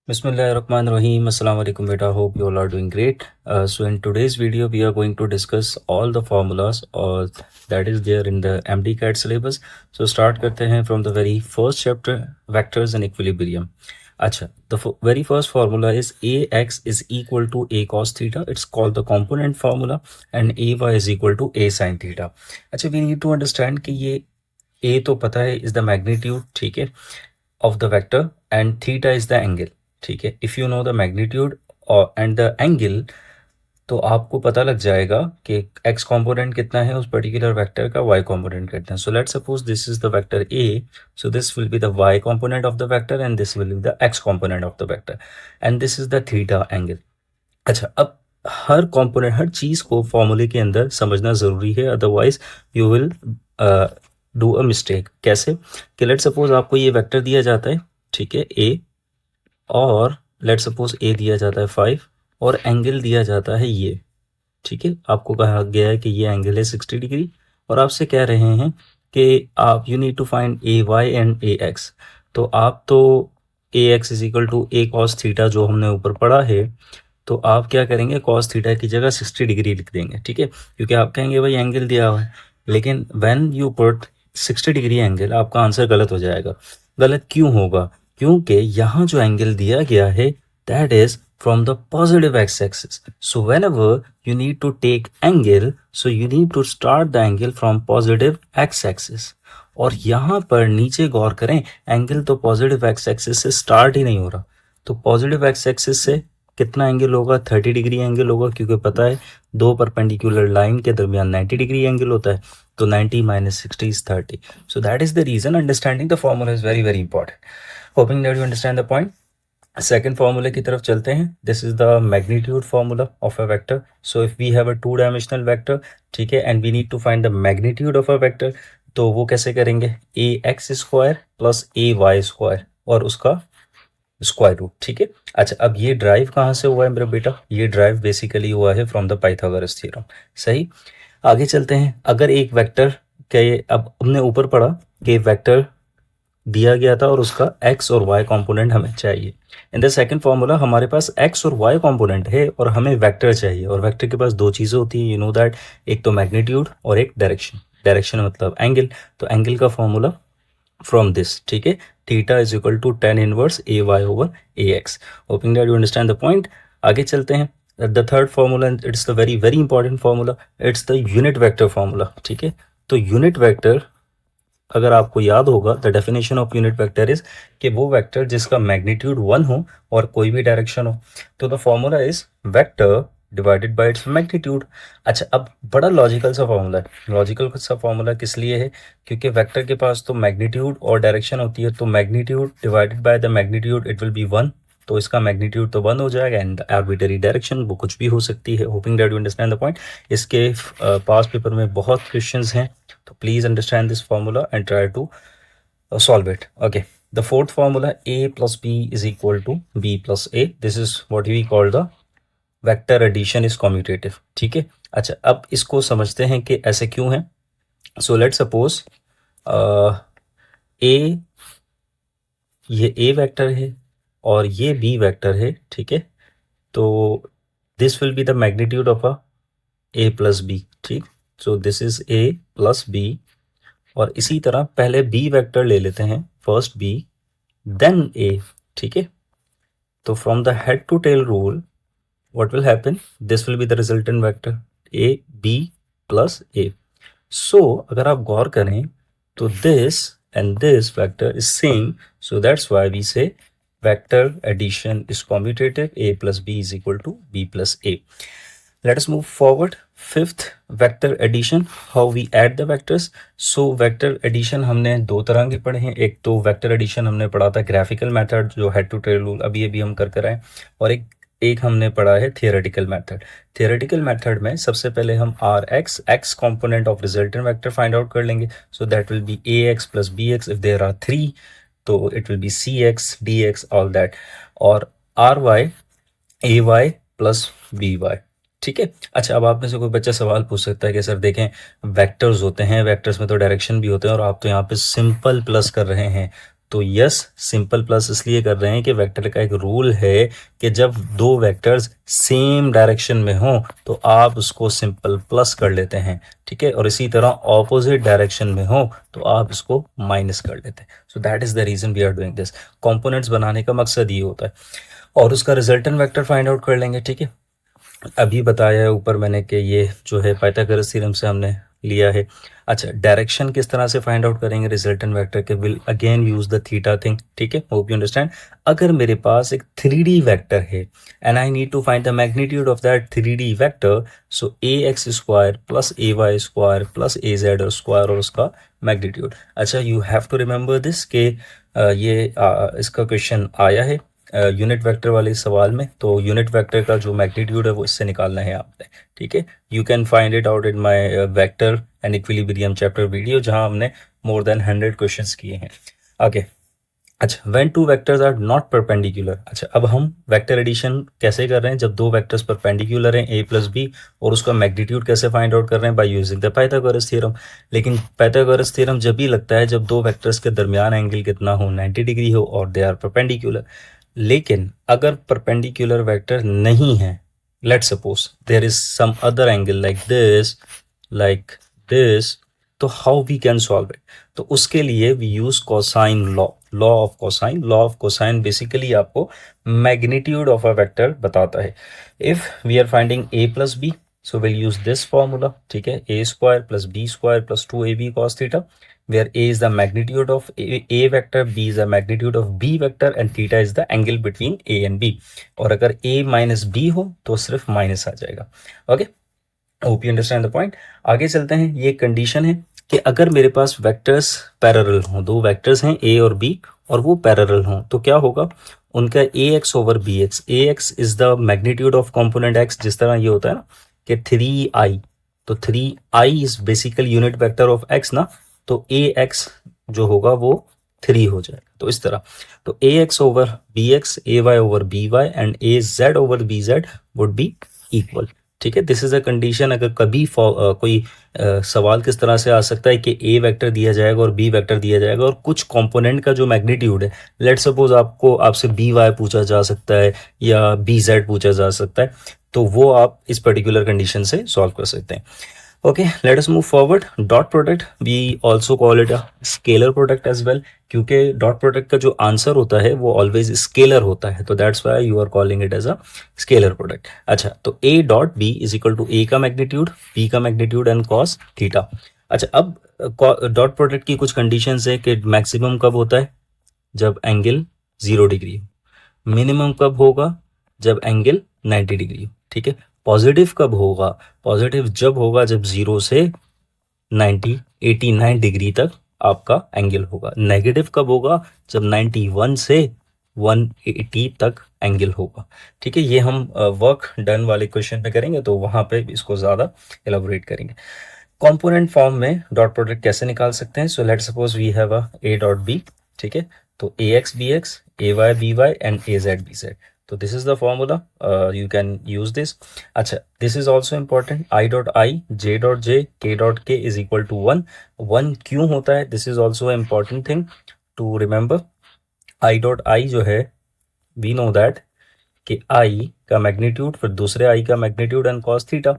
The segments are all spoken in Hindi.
Bismillahirrahmanirrahim. Assalamu alaikum beta. Hope you all are doing great. So in today's video we are going to discuss all the formulas or that is there in the MDCAT syllabus. So start करते हैं from the very first chapter, vectors and equilibrium. अच्छा, the very first formula is ax is equal to a cos theta. It's called the component formula, and ay is equal to a sin theta. अच्छा, we need to understand कि ये a तो पता है is the magnitude, ठीक है, of the vector, and theta is the angle. ठीक है, if you know the magnitude और एंड द एंगल तो आपको पता लग जाएगा कि x कंपोनेंट कितना है उस पर्टिकुलर वेक्टर का, y कंपोनेंट कितना है. So let's suppose this is the vector a, so this will be the y component of the vector and this will be the x component of the vector and this is the theta angle. अच्छा, अब हर कंपोनेंट, हर चीज को फॉर्मूले के अंदर समझना जरूरी है, otherwise you will do a mistake. कैसे कि लेट्स सपोज आपको ये वेक्टर दिया जाता है, ठीक है, a, और लेट सपोज ए दिया जाता है 5 और एंगल दिया जाता है ये, ठीक है, आपको कहा गया है कि ये एंगल है 60 डिग्री और आपसे कह रहे हैं कि आप you need to find a y and a x. तो आप तो a x is equal to a cos theta जो हमने ऊपर पढ़ा है, तो आप क्या करेंगे, कॉस थीटा की जगह 60 डिग्री लिख देंगे, ठीक है, क्योंकि आप कहेंगे भाई एंगल दिया हुआ है. लेकिन when you put 60 degree angle, आपका आंसर गलत हो जाएगा. गलत क्यों होगा? क्योंकि यहाँ जो एंगल दिया गया है that is from the positive x-axis. So whenever you need to take angle, so you need to start the angle from positive x-axis. और यहाँ पर नीचे गौर करें, एंगल तो पॉजिटिव एक्स एक्सिस से स्टार्ट ही नहीं हो रहा. तो पॉजिटिव एक्स एक्सिस से कितना एंगल होगा? 30 डिग्री एंगल होगा, क्योंकि पता है दो परपेंडिकुलर लाइन के दरमियान 90 डिग्री एंगल होता है. तो 90 minus 60 is 30. So that is the reason understanding the formula is very very important. Hoping that you understand the point. Second फॉर्मूले की तरफ चलते हैं. This is the magnitude formula of a vector. So if we have a two dimensional vector, ठीक है, and we need to find the magnitude of a vector, तो वो कैसे करेंगे? A X square plus A Y square और उसका स्क्वायर रूट, ठीक है. अच्छा, अब ये ड्राइव कहाँ से हुआ है मेरा बेटा? ये ड्राइव बेसिकली हुआ है फ्रॉम द पाइथागोरस थ्योरम. सही, आगे चलते हैं. अगर एक वेक्टर के, अब हमने ऊपर पढ़ा कि वेक्टर दिया गया था और उसका x और y कंपोनेंट हमें चाहिए. इन द सेकंड फॉर्मूला हमारे पास x और y कंपोनेंट है और हमें वेक्टर चाहिए, और वेक्टर के पास दो चीज़ें होती हैं, यू नो दैट, एक तो मैग्नीट्यूड और एक डायरेक्शन. डायरेक्शन मतलब एंगल. तो एंगल का फॉर्मूला फ्रॉम दिस, ठीक है, theta is equal to tan inverse A Y over A X. Hoping that you understand the point. आगे चलते हैं. The third formula, it's the very very important formula, it's the unit vector formula, ठीक है. तो यूनिट वेक्टर, अगर आपको याद होगा, the definition of unit vector is कि वो वेक्टर जिसका मैग्नीट्यूड 1 हो और कोई भी डायरेक्शन हो. तो the formula is vector divided by its magnitude. अच्छा, अब बड़ा लॉजिकल सा फॉर्मूला है. लॉजिकल सा फॉर्मूला किस लिए है? क्योंकि वेक्टर के पास तो मैग्नीट्यूड और डायरेक्शन होती है, तो magnitude divided by the magnitude it will B 1. तो इसका मैग्नीट्यूड तो 1 हो जाएगा एंड आर्बिट्रेरी डायरेक्शन वो कुछ भी हो सकती है. Hoping that you understand the point. इसके पास पेपर में बहुत क्वेश्चंस हैं, तो please understand this formula and try to solve it. Okay, the fourth formula, a plus b is equal to b plus a. This is what we call the vector addition is commutative, ठीक है. अच्छा, अब इसको समझते हैं कि ऐसे क्यों है. so let's suppose a, ये a वेक्टर है और ये b वेक्टर है, ठीक है. तो this will be the magnitude of a plus b, ठीक. सो this is a plus b, और इसी तरह पहले b वेक्टर ले लेते हैं, फर्स्ट b देन a, ठीक है. तो from the head to tail rule what will happen, this will be the resultant vector a b plus a. So अगर आप गौर करें तो this and this vector is same, so that's why we say vector addition is commutative. a plus b is equal to b plus a. Let us move forward. Fifth, vector addition. How we add the vectors. So vector addition हमने दो तरह के पढ़े हैं. एक तो vector addition हमने पढ़ा था graphical method जो head to tail rule अभी हम कर आए, और एक हमने पढ़ा है theoretical method. Theoretical method में सबसे पहले हम x component of resultant vector find out कर लेंगे. So that will be ax plus bx. If there are 3, तो it will be cx, dx, all that. और ry, ay plus by, ठीक है. अच्छा, अब आप में से कोई बच्चा सवाल पूछ सकता है कि सर देखें वेक्टर्स होते हैं, वेक्टर्स में तो डायरेक्शन भी होते हैं और आप तो यहाँ पे सिंपल प्लस कर रहे हैं, तो यस, सिंपल प्लस इसलिए कर रहे हैं कि वेक्टर का एक रूल है कि जब दो वेक्टर्स सेम डायरेक्शन में हों तो आप उसको सिंपल प्लस कर लेते हैं, ठीक है, और इसी तरह ऑपोजिट डायरेक्शन में हो तो आप इसको माइनस कर लेते हैं. So that is the reason we are doing this. Components बनाने का मकसद ये होता है. और उसका रिजल्टेंट वेक्टर फाइंड आउट कर लेंगे, ठीक है. अभी बताया है ऊपर मैंने कि ये जो है पाइथागोरस थ्योरम से हमने लिया है. अच्छा, डायरेक्शन किस तरह से फाइंड आउट करेंगे रिजल्टेंट वेक्टर के? Will again use the theta thing, ठीक है. Hope you understand. अगर मेरे पास एक 3D वेक्टर है and I need to find the magnitude of that 3D vector, so A X square plus A Y square plus A Z square और उसका मैग्नीट्यूड. अच्छा, you have to remember this के इसका क्वेश्चन आया है यूनिट वेक्टर वाले सवाल में. तो यूनिट वेक्टर का जो मैग्नीट्यूड है वो इससे निकालना है आपने, ठीक है. You can find it out in my vector and equilibrium chapter video, जहां हमने मोर देन 100 क्वेश्चंस किए हैं. आगे. अच्छा, when two vectors are not perpendicular. अच्छा, अब हम वेक्टर एडिशन कैसे कर रहे हैं? जब दो वेक्टर्स परपेंडिकुलर हैं a प्लस बी, और उसका मैग्नीट्यूड कैसे फाइंड आउट कर रहे हैं? By using the Pythagoras theorem. लेकिन पाइथागोरस थ्योरम जब भी लगता है जब दो वेक्टर्स के दरमियान एंगल कितना हो, 90 डिग्री हो और दे आर परपेंडिकुलर. लेकिन अगर परपेंडिकुलर वेक्टर नहीं है, let suppose there is some other angle like this, तो how we can solve it? तो उसके लिए we use cosine law. Law of cosine basically आपको मैग्नीट्यूड ऑफ अ वेक्टर बताता है. If we are finding a plus b, so will use this formula, ठीक है. A square plus b square plus 2ab cos theta, where a is the magnitude of a vector, b is the magnitude of b vector and theta is the angle between a and b. और अगर a माइनस b हो तो सिर्फ माइनस आ जाएगा. Okay, hope you understand the point. आगे चलते हैं. ये कंडीशन है कि अगर मेरे पास वेक्टर्स पैरेलल हों, दो वेक्टर्स हैं a और b और वो पैरेलल हों, तो क्या होगा? उनका ax over bx, ax is the magnitude of component x. जिस तरह ये होता है ना कि 3i, तो 3i is basically unit vector of x ना, तो ax जो होगा वो 3 हो जाएगा. तो इस तरह, तो ax over bx, ay over by and az over bz would be equal, ठीक है. This is a condition. अगर कभी कोई सवाल किस तरह से आ सकता है कि a वेक्टर दिया जाएगा और b वेक्टर दिया जाएगा और कुछ कंपोनेंट का जो मैग्नीट्यूड है, लेट सपोज आपसे by पूछा जा सकता है या bz पूछा जा सकता है, तो वो आप इस पर्टिकुलर कंडीशन से सॉल्व कर सकते हैं. Okay, let us move forward. Dot product, we also call it a scalar product as well, क्योंकि डॉट प्रोडक्ट का जो आंसर होता है वो ऑलवेज स्केलर होता है, तो that's why you are calling it as a scalar product. अच्छा, तो a dot b is equal to a का मैग्नीट्यूड, b का मैग्नीट्यूड एंड cos थीटा. अच्छा, अब डॉट प्रोडक्ट की कुछ कंडीशंस है कि मैक्सिमम कब होता है? जब एंगल 0 डिग्री हो. मिनिमम कब होगा? जब एंगल 90 डिग्री हो, ठीक है. पॉजिटिव कब होगा? पॉजिटिव जब होगा जब 0 से 89 डिग्री तक आपका एंगल होगा. नेगेटिव कब होगा? जब 91 से 180 तक एंगल होगा, ठीक है. ये हम वर्क डन वाले क्वेश्चन पे करेंगे तो वहां पे इसको ज्यादा एलाबोरेट करेंगे. कंपोनेंट फॉर्म में डॉट प्रोडक्ट कैसे निकाल सकते हैं? So let suppose we have a a dot b, ठीक है. तो ax bx, ay by and az bz. तो this is the formula, you can use this. अच्छा, this is also important. I dot i, j dot j, k dot के इज इक्वल टू 1. 1 क्यों होता है? This is also important thing to remember. I dot I जो है, वी नो दैट कि आई का मैग्नीट्यूड फिर दूसरे आई का मैग्नीट्यूड एंड कॉस थीटा.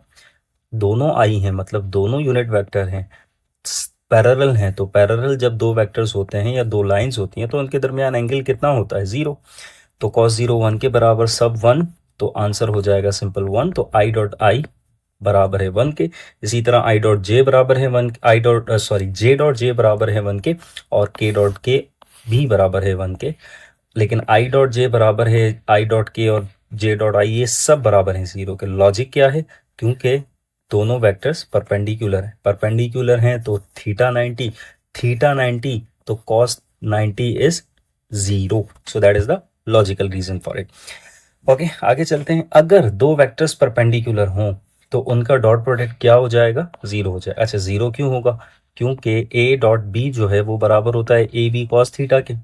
दोनों आई हैं, मतलब दोनों यूनिट वेक्टर हैं, पैरेलल हैं. तो पैरेलल जब दो वेक्टर्स होते हैं या दो लाइंस होती हैं तो उनके दरमियान एंगल कितना होता है? 0. तो cos 0 1 के बराबर, सब 1, तो आंसर हो जाएगा सिंपल 1. तो आई डॉट आई बराबर है 1 के. इसी तरह आई डॉट जे बराबर है 1, जे डॉट जे बराबर है 1 के, और के डॉट के भी बराबर है 1 के. लेकिन आई डॉट जे बराबर है आई डॉट के और जे डॉट आई, ये सब बराबर हैं 0 के. लॉजिक क्या है? क्योंकि दोनों वेक्टर्स परपेंडिकुलर हैं तो थीटा 90 तो cos 90 is 0. So that is the logical reason for it. Okay, आगे चलते हैं. अगर दो वेक्टर्स परपेंडिकुलर हों तो उनका डॉट प्रोडक्ट क्या हो जाएगा? 0 हो जाएगा. अच्छा, 0 क्यों होगा? क्योंकि a डॉट b जो है वो बराबर होता है a b cos थीटा के.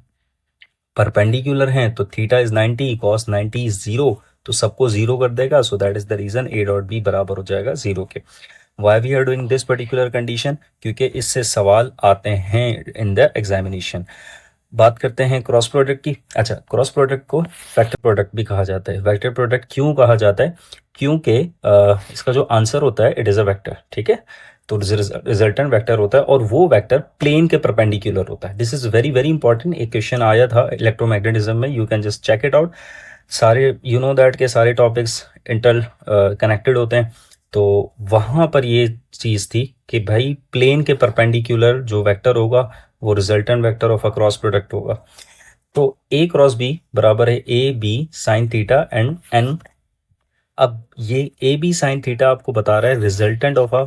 परपेंडिकुलर हैं तो थीटा इज 90, cos 90 इज 0, तो सबको 0 कर देगा. So that is the reason a dot b बराबर हो जाएगा 0 के. Why we are doing this particular condition? क्योंकि इससे सवाल आते हैं इन द एग्जामिनेशन. बात करते हैं क्रॉस प्रोडक्ट की। अच्छा, क्रॉस प्रोडक्ट को वेक्टर प्रोडक्ट भी कहा जाता है। वेक्टर प्रोडक्ट क्यों कहा जाता है? क्योंकि इसका जो आंसर होता है इट इज़ अ वेक्टर, ठीक है। तो रिजल्टेंट वेक्टर होता है और वो वेक्टर प्लेन के परपेंडिकुलर होता है। This is very very important. एक क्वेश्चन आया था इलेक्ट्रोमैग्नेटिज्म में, you can just check it out. सारे यू नो दैट के सारे टॉपिक्स इंटर कनेक्टेड होते हैं। तो वहाँ पर ये चीज़ थी कि भाई प्लेन के परपेंडिकुलर जो वेक्टर होगा वो resultant vector of a cross product होगा। तो ए क्रॉस बी बराबर है A B sine theta and N. अब ये ए बी साइन थीटा आपको बता रहा है resultant of a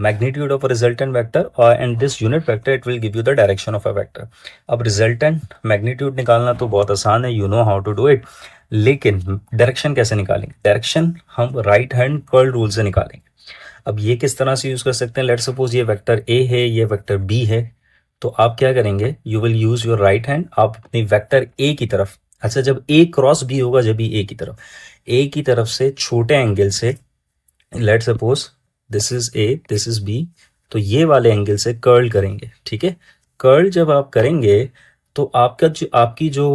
magnitude of a resultant vector, and this unit vector it will give you the direction of a vector. अब रिजल्टेंट मैग्नीट्यूड निकालना तो बहुत आसान है, you know how to do it, लेकिन डायरेक्शन कैसे निकालेंगे? डायरेक्शन हम राइट हैंड कर्ल रूल से निकालेंगे। अब ये किस तरह से यूज कर सकते हैं? लेट सपोज ये वेक्टर ए है, ये वेक्टर बी है, तो आप क्या करेंगे? You will use your right hand, आप अपनी वेक्टर ए की तरफ, अच्छा जब ए क्रॉस बी होगा, जब भी ए की तरफ से छोटे एंगल से, let suppose this is A this is B, तो ये वाले एंगल से कर्ल करेंगे, ठीक है। कर्ल जब आप करेंगे तो आपकी जो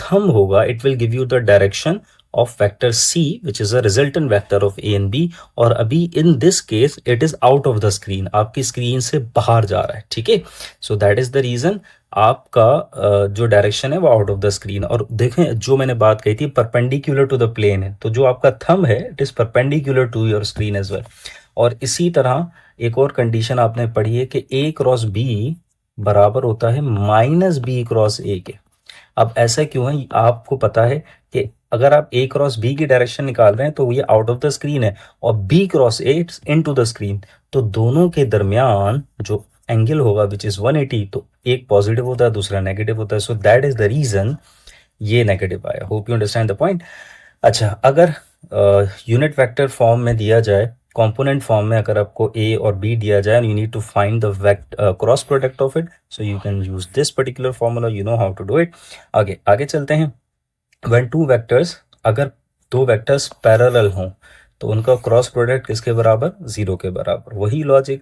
थंब होगा it will give you the direction of vector C which is a resultant vector of A and B. और अभी in this case it is out of the screen, आपकी स्क्रीन से बाहर जा रहा है, ठीक है। So that is the reason आपका जो डायरेक्शन है वो आउट ऑफ द स्क्रीन। और देखें जो मैंने बात कही थी परपेंडिकुलर टू द प्लेन है, तो जो आपका थंब है it is perpendicular to your screen as well. और इसी तरह एक और कंडीशन आपने पढ़ी है कि ए क्रॉस बी बराबर होता है माइनस बी क्रॉस ए के। अब ऐसा क्यों है? आपको पता है कि अगर आप ए क्रॉस बी की डायरेक्शन निकाल रहे हैं तो ये आउट ऑफ द स्क्रीन है और B cross A into the screen, तो दोनों के दरमियान जो एंगल होगा विच इज 180, तो एक पॉजिटिव होता है दूसरा नेगेटिव होता है। So that is the reason ये नेगेटिव आया। Hope you understand the point. अच्छा, अगर यूनिट वेक्टर फॉर्म में दिया जाए, कंपोनेंट फॉर्म में अगर आपको ए और बी दिया जाए, you need to find the cross product of it, so you can use this particular formula, you know how to do it. आगे आगे चलते हैं। व्हेन टू वेक्टर्स, अगर दो वेक्टर्स पैरेलल हों तो उनका क्रॉस प्रोडक्ट किसके बराबर? जीरो के बराबर। वही लॉजिक,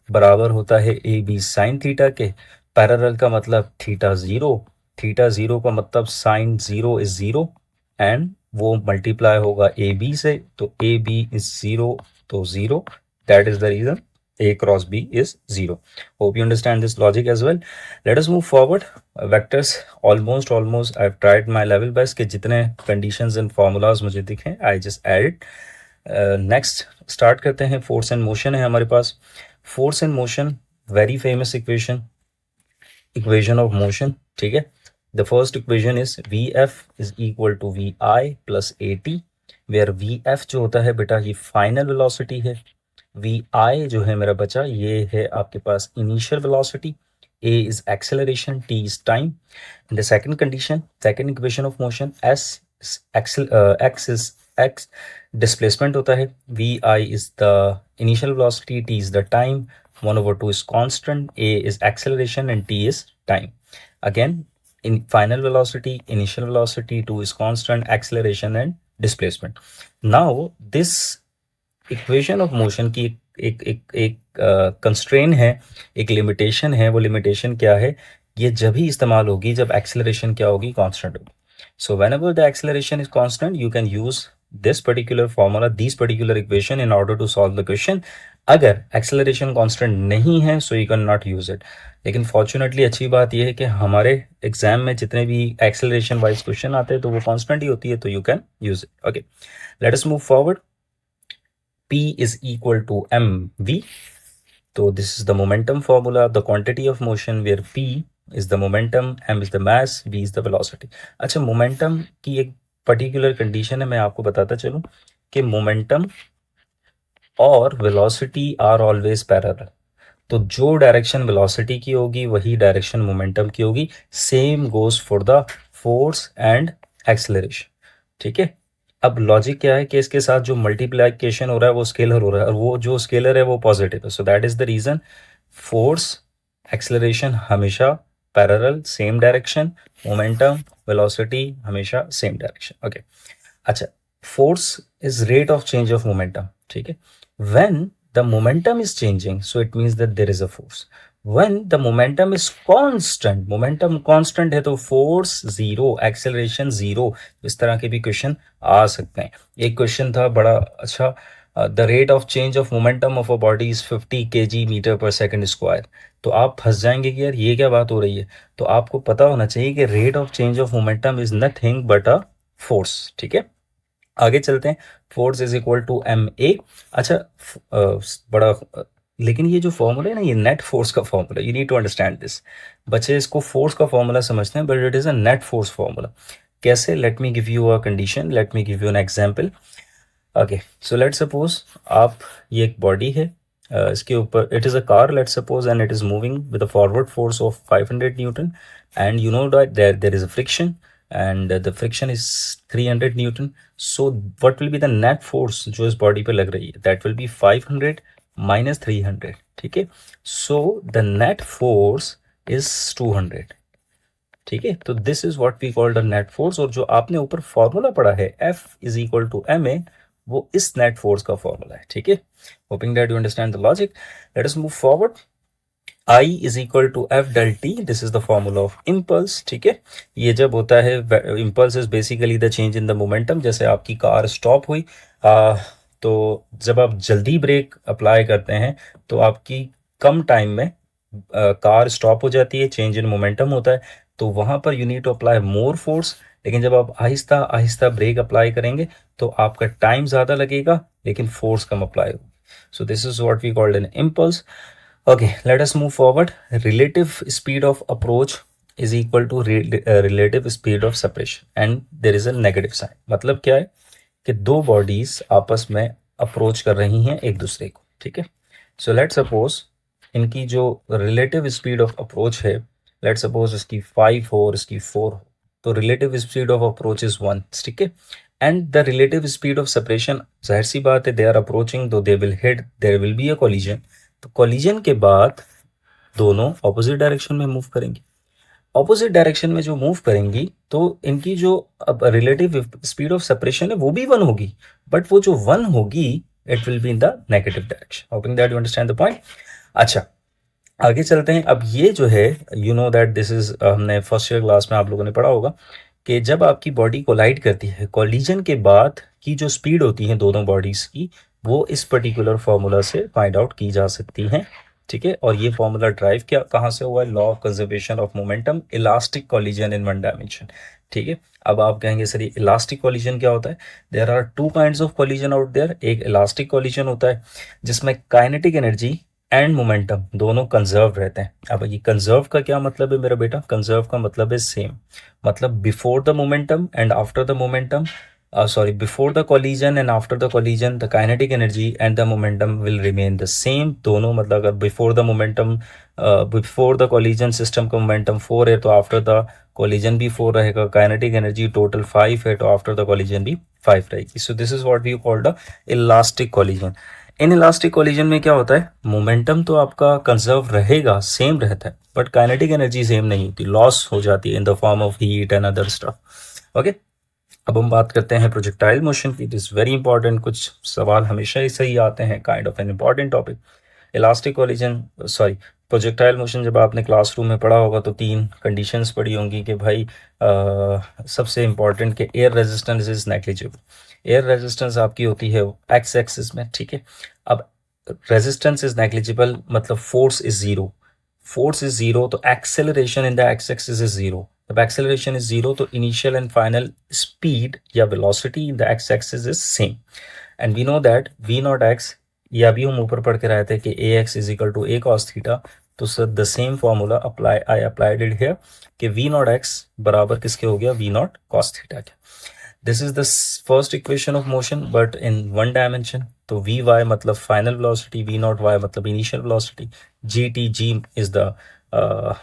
बराबर होता है ए बी साइन थीटा के। पैरेलल का मतलब थीटा जीरो का मतलब sine zero is zero, and वो मल्टीप्लाई होगा ए बी से, तो ए बी इज जीरो, तो zero. That is the reason a cross b is 0. Hope you understand this logic as well. Let us move forward. Vectors almost I've tried my level best कि जितने conditions and formulas मुझे दिखें I just added. Next start करते हैं। force and motion है हमारे पास। force and motion very famous equation of motion, ठीक है। The first equation is vf is equal to vi plus at, where vf जो होता है बेटा ये final velocity है, vi जो है मेरा बच्चा ये है आपके पास initial velocity, a is acceleration, t is time. In the second condition, second equation of motion, x is x displacement होता है, vi is the initial velocity, t is the time, 1/2 is constant, a is acceleration and t is time. Again, in final velocity, initial velocity, 2 is constant, acceleration and displacement. Now this equation of motion की एक एक एक कंस्ट्रेन है, एक लिमिटेशन है। वो लिमिटेशन क्या है? ये जब ही इस्तेमाल होगी जब एक्सेलरेशन क्या होगी? कांस्टेंट होगी। So whenever the acceleration is constant you can use this particular formula, this particular equation in order to solve the question. अगर एक्सेलरेशन कांस्टेंट नहीं है so you can not use it. लेकिन फॉर्चुनेटली अच्छी बात यह है कि हमारे एग्जाम में जितने भी एक्सेलरेशन वाइज क्वेश्चन आते हैं तो वो कांस्टेंट ही होती है, तो you can use it. Okay, let us move forward. P is equal to mv. So this is the momentum formula, the quantity of motion where P is the momentum, m is the mass, v is the velocity. अच्छा, momentum की एक particular condition है, मैं आपको बताता चलूँ कि momentum और velocity are always parallel. तो जो डायरेक्शन वेलोसिटी की होगी वही डायरेक्शन मोमेंटम की होगी। Same goes for the force and acceleration, ठीक है। अब लॉजिक क्या है कि इसके साथ जो मल्टीप्लिकेशन हो रहा है वो स्केलर हो रहा है और वो जो स्केलर है वो पॉजिटिव है। So that is the reason force acceleration हमेशा parallel same direction, momentum velocity हमेशा सेम डायरेक्शन। ओके, अच्छा, force is rate of change of momentum, ठीक है। When the momentum is changing, so it means that there is a force. When the momentum is constant, momentum constant है तो फोर्स जीरो, एक्सेलरेशन जीरो। इस तरह के भी क्वेश्चन आ सकते हैं। एक क्वेश्चन था बड़ा अच्छा, the rate of change of momentum of a body is 50 kg metre per second square. तो आप फंस जाएंगे कि यार ये क्या बात हो रही है। तो आपको पता होना चाहिए कि rate of change of momentum is nothing but a force. ठीक है, आगे चलते हैं। Force is equal to M a. अच्छा, बड़ा लेकिन ये जो फॉर्मूला है ना, ये नेट फोर्स का formula, you need to understand this. बच्चे इसको फोर्स का फॉर्मूला समझते हैं, but it is a net force formula. कैसे? Let me give you a condition, let me give you an example. Okay, so let suppose आप, ये एक बॉडी है, इसके ऊपर it is a car let suppose, and it is moving with a forward force of 500 newton, and you know that there is a friction, and the friction is 300 newton. So what will be the net force जो इस बॉडी पे लग रही है? That will be 500 minus 300। ठीक है, so the net force is 200। ठीक है, तो this is what we called a net force. और जो आपने ऊपर फॉर्मूला पढ़ा है F is equal to M A, वो इस नेट फोर्स का फॉर्मूला है। ठीक है, hoping that you understand the logic. Let us move forward. I is equal to F del T, this is the formula of impulse. ठीक है, ये जब होता है, impulse is basically the change in the momentum. जैसे आपकी कार स्टॉप हुई, तो जब आप जल्दी ब्रेक अप्लाई करते हैं तो आपकी कम टाइम में कार स्टॉप हो जाती है, चेंज इन मोमेंटम होता है, तो वहाँ पर you need to apply more force. लेकिन जब आप आहिस्ता आहिस्ता ब्रेक अप्लाई करेंगे तो आपका टाइम ज़्यादा लगेगा लेकिन फोर्स कम अप्लाई होगी। So this is what we called an impulse. Okay, let us move forward. Relative speed of approach is equal to relative speed of separation and there is a negative sign। मतलब क्या है कि दो बॉडीज आपस में अप्रोच कर रही हैं एक दूसरे को। ठीक है, सो लेट सपोज इनकी जो रिलेटिव स्पीड ऑफ अप्रोच है, लेट सपोज इसकी 5 हो और इसकी 4 हो, तो relative speed of approach is 1। ठीक है, and the relative speed of separation, जाहिर सी बात है, they are approaching, though they will hit, there will be a collision. तो कोलिजन के बाद दोनों ऑपोजिट डायरेक्शन में मूव करेंगी। ऑपोजिट डायरेक्शन में जो मूव करेंगी तो इनकी जो अब रिलेटिव स्पीड ऑफ सेपरेशन है वो भी 1 होगी, बट वो जो 1 होगी it will be in the negative direction. Hopping that you understand the point. अच्छा, आगे चलते हैं। अब ये जो है, you know that this is, हमने फर्स्ट ईयर क्लास में आप लोगों ने पढ़ा होगा कि जब आपकी बॉडी कोलाइड करती है, कोलिजन के बाद की जो स्पीड होती है दोनों बॉडीज की, वो इस पर्टिकुलर फॉर्मूला से फाइंड आउट की जा सकती हैं। ठीक है, और ये फॉर्मूला ड्राइव क्या कहाँ से हुआ है? Law of conservation of momentum, elastic collision in one dimension. ठीक है, अब आप कहेंगे सर ये इलास्टिक कोलिजन क्या होता है? There are two kinds of collision out there. एक इलास्टिक कोलिजन होता है जिसमें काइनेटिक एनर्जी एंड मोमेंटम दोनों कंजर्व रहते हैं। अब ये कंजर्व का क्या मतलब है मेरा बेटा? कंजर्व का मतलब है सेम, मतलब before the momentum and after the momentum, sorry, before the collision and after the collision the kinetic energy and the momentum will remain the same। दोनों मतलब अगर before the momentum, before the collision system का momentum 4 है तो after the collision भी 4 रहेगा, kinetic energy total 5 है तो after the collision भी 5 रहेगी। so this is what we call the elastic collision। In elastic collision में क्या होता है? मोमेंटम तो आपका कंजर्व रहेगा, सेम रहता है, बट काइनेटिक एनर्जी सेम नहीं होती, लॉस हो जाती है इन the form of heat and other stuff. Okay, अब हम बात करते हैं प्रोजेक्टाइल मोशन की। इट इज़ वेरी इंपॉर्टेंट, कुछ सवाल हमेशा ही सही आते हैं, kind of an important topic. Elastic collision, sorry, projectile motion जब आपने क्लासरूम में पढ़ा होगा तो 3 कंडीशंस पढ़ी होंगी कि भाई सबसे इंपॉर्टेंट कि air resistance is negligible. Air resistance आपकी होती है एक्स एक्सिस में। ठीक है, अब रेजिस्टेंस इज नेग्लिजिबल मतलब force is zero. Force is zero तो acceleration in the x axis is zero. जब एक्सेलरेशन इज जीरो तो इनिशियल एंड फाइनल स्पीड या velocity in the x axis is same. And we know that v naught x, या अभी हम ऊपर पढ़ के रहे थे कि ए x is equal to a cos theta. तो sir the same formula apply, I applied it here कि वी नॉट एक्स बराबर किसके हो गया? वी नॉट कॉस थीटा के। This is the first equation of motion but in one dimension. तो वी वाई मतलब final velocity, v naught y मतलब initial velocity, g t, g is the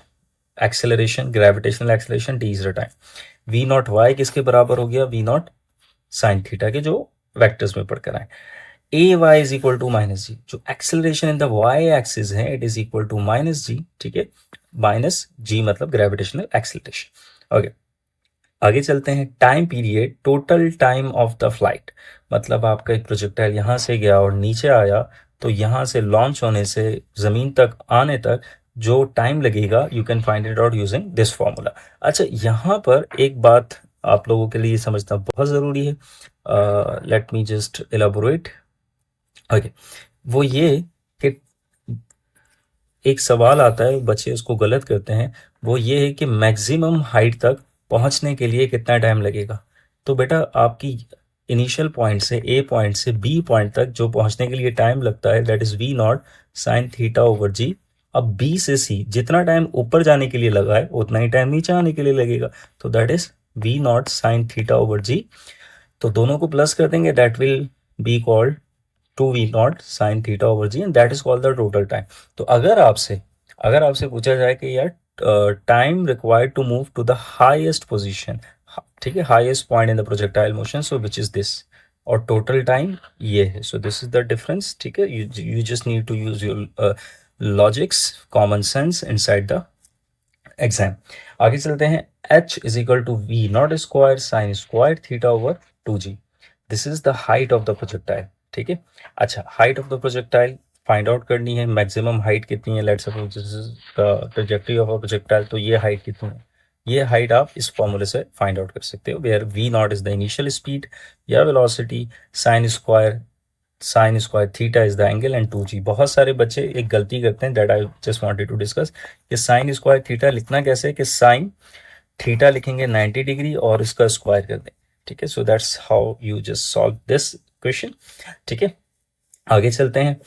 acceleration, gravitational acceleration, t is the time. V naught y किसके बराबर हो गया? वी नॉट साइन थीटा के, जो वेक्टर्स में पढ़कर आए। A y is equal to minus g, जो acceleration in the y axis है it is equal to minus g. ठीक है, माइनस जी मतलब ग्रेविटेशनल एक्सेलरेशन। ओके, आगे चलते हैं। Time period, total time of the flight, मतलब आपका एक प्रोजेक्टाइल यहाँ से गया और नीचे आया तो यहाँ से लॉन्च होने से ज़मीन तक आने तक जो टाइम लगेगा you can find it out using this formula. अच्छा, यहाँ पर एक बात आप लोगों के लिए समझना बहुत ज़रूरी है, let me just elaborate. Okay, वो ये कि एक सवाल आता है, बच्चे उसको गलत करते हैं, वो ये है कि मैक्सिमम हाइट तक पहुंचने के लिए कितना टाइम लगेगा। तो बेटा आपकी इनिशियल पॉइंट से ए पॉइंट से बी पॉइंट तक जो पहुंचने के लिए टाइम लगता है that is v naught sine theta over g. अब बी से सी जितना टाइम ऊपर जाने के लिए लगा है उतना ही टाइम नीचे आने के लिए लगेगा, तो that is v naught sine theta over g. तो दोनों को प्लस कर देंगे, that will be called 2v0 sine theta over g and that is called the total time. तो अगर आपसे पूछा जाए कि यार time required to move to the highest position, ठीक है, highest point in the projectile motion, so which is this, और टोटल टाइम ये है। So this is the difference, ठीक है। You just need to use your logics, common sense inside the exam. आगे चलते हैं। h is equal to V not square sine square theta over 2g। This is the height of the projectile, ठीक है। अच्छा, height of the projectile find out करनी है, मैक्सिमम हाइट कितनी है, let's suppose this is the trajectory of a projectile, तो ये हाइट कितनी है, ये हाइट आप इस फॉर्मूले से फाइंड आउट कर सकते हो, where v naught is the initial speed या velocity, sine square theta is the angle and 2g। बहुत सारे बच्चे एक गलती करते हैं that I just wanted to discuss कि साइन स्क्वायर थीटा लिखना कैसे है, कि साइन थीटा लिखेंगे 90 डिग्री और इसका स्क्वायर कर दें, ठीक है। So that's how you just solve this question, ठीक है। आगे चलते हैं।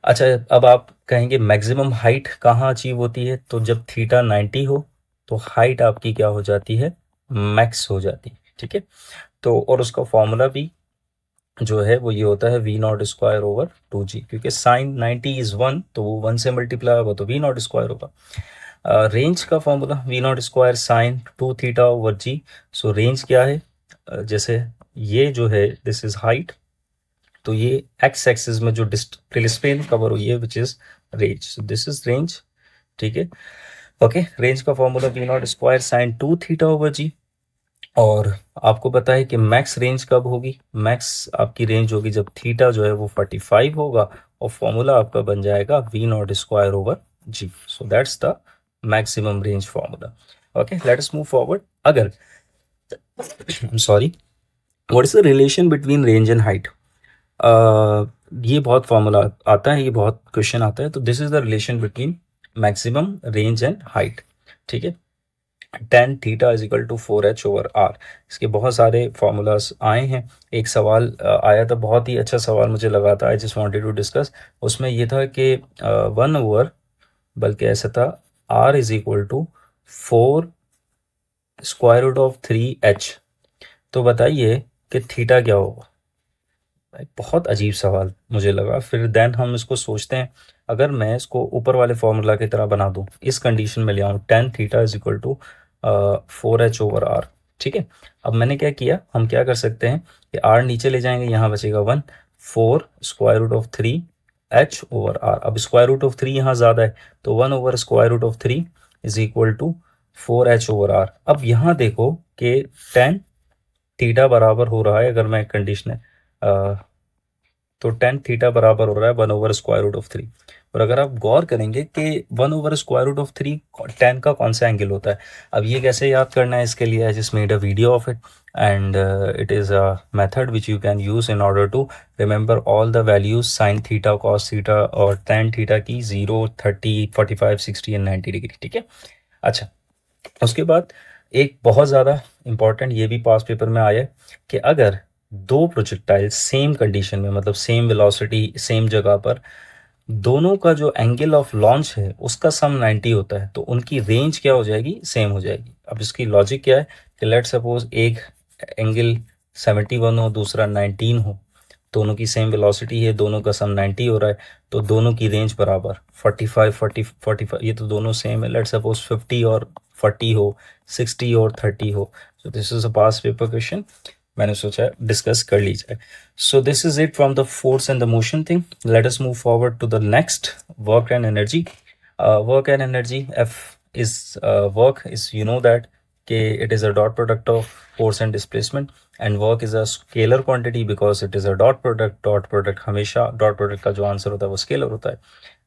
अच्छा, अब आप कहेंगे मैक्सिमम हाइट कहाँ अचीव होती है, तो जब थीटा 90 हो तो हाइट आपकी क्या हो जाती है, मैक्स हो जाती है, ठीक है। तो और उसका फॉर्मूला भी जो है वो ये होता है we not square over 2g, क्योंकि साइन 90 इज 1 तो वो 1 से मल्टीप्लाई होगा तो वी नॉट स्क्वायर होगा। रेंज का formula we not square sine 2 theta over ji. So range क्या है, जैसे ये जो है दिस इज हाइट, तो ये एक्स एक्सिस में जो प्लेन कवर हुई है which is range, so this is range, ठीक है। ओके, रेंज का formula we not square sine 2 theta over g. और आपको पता है कि मैक्स रेंज कब होगी, मैक्स आपकी रेंज होगी जब थीटा जो है वो 45 होगा, और फॉर्मूला आपका बन जाएगा v not square over ji. So that's the maximum range formula. Okay, let us move forward. अगर sorry, what is the relation between range and height, ये बहुत फॉर्मूला आता है, ये बहुत क्वेश्चन आता है। तो this is the relation between maximum range and height, ठीक है। tan theta is equal to 4h over R. इसके बहुत सारे फार्मूलाज आए हैं। एक सवाल आया था, बहुत ही अच्छा सवाल मुझे लगा था, I just wanted to discuss. उसमें ये था कि 1 ओवर, बल्कि ऐसा था, r is equal to 4 square root of 3h। तो बताइए कि थीटा क्या होगा। बहुत अजीब सवाल मुझे लगा। फिर देन हम इसको सोचते हैं, अगर मैं इसको ऊपर वाले फॉर्मूला की तरह बना दूं, इस कंडीशन में ले आऊं, tan theta is equal to 4h over R, ठीक है। अब मैंने क्या किया, हम क्या कर सकते हैं कि r नीचे ले जाएंगे, यहाँ बचेगा 1, 4 square root of 3h over R. अब स्क्वायर रूट ऑफ 3 यहाँ ज़्यादा है, तो 1 over square root of 3 is equal to 4h over R. अब यहाँ देखो कि tan थीटा बराबर हो रहा है, अगर मैं कंडीशन तो tan थीटा बराबर हो रहा है 1 ओवर स्क्वायर रूट ऑफ 3। और अगर आप गौर करेंगे कि 1 over square root of 3 tan का कौन सा एंगल होता है, अब ये कैसे याद करना है, इसके लिए I just made a video of it and it is a method which you can use in order to remember all the values sine theta, cos theta और tan थीटा की, 0, 30, 45, 60 एंड 90 डिग्री, ठीक है। अच्छा, उसके बाद एक बहुत ज़्यादा इंपॉर्टेंट ये भी पास पेपर में आया है कि अगर दो प्रोजेक्टाइल सेम कंडीशन में, मतलब सेम वेलोसिटी सेम जगह पर, दोनों का जो एंगल ऑफ लॉन्च है उसका सम 90 होता है, तो उनकी रेंज क्या हो जाएगी, सेम हो जाएगी। अब इसकी लॉजिक क्या है कि लेट सपोज एक एंगल 71 हो, दूसरा 19 हो, दोनों की सेम वेलोसिटी है, दोनों का सम 90 हो रहा है, तो दोनों की रेंज बराबर 45, 40, 45, ये तो दोनों सेम है। लेट सपोज 50 और 40 हो, 60 और 30 हो। So this is a past paper question, मैंने सोचा डिस्कस कर ली जाए। So this is it from the force and the motion thing. Let us move forward to the next, work and energy. Work and energy, F is work is, you know that it is a dot product of force and displacement, and work is a scalar quantity because it is a dot product हमेशा dot product का जो आंसर होता है वो स्केलर होता है।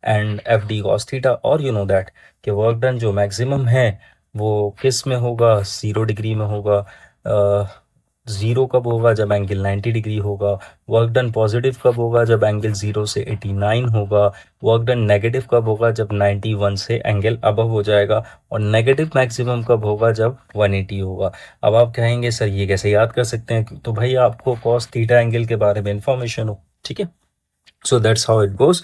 And F D cos theta, और यू नो दैट कि वर्क डन जो मैक्सिमम है वो किस में होगा, 0 डिग्री में होगा। ज़ीरो कब होगा, जब एंगल 90 डिग्री होगा। वर्क डन पॉजिटिव कब होगा, जब एंगल 0 से 89 होगा। वर्क डन नेगेटिव कब होगा, जब 91 से एंगल अबव हो जाएगा। और नेगेटिव मैक्सिमम कब होगा, जब 180 होगा। अब आप कहेंगे सर ये कैसे याद कर सकते हैं, तो भाई आपको कॉस थीटा एंगल के बारे में इंफॉर्मेशन हो, ठीक है। So that's how it goes.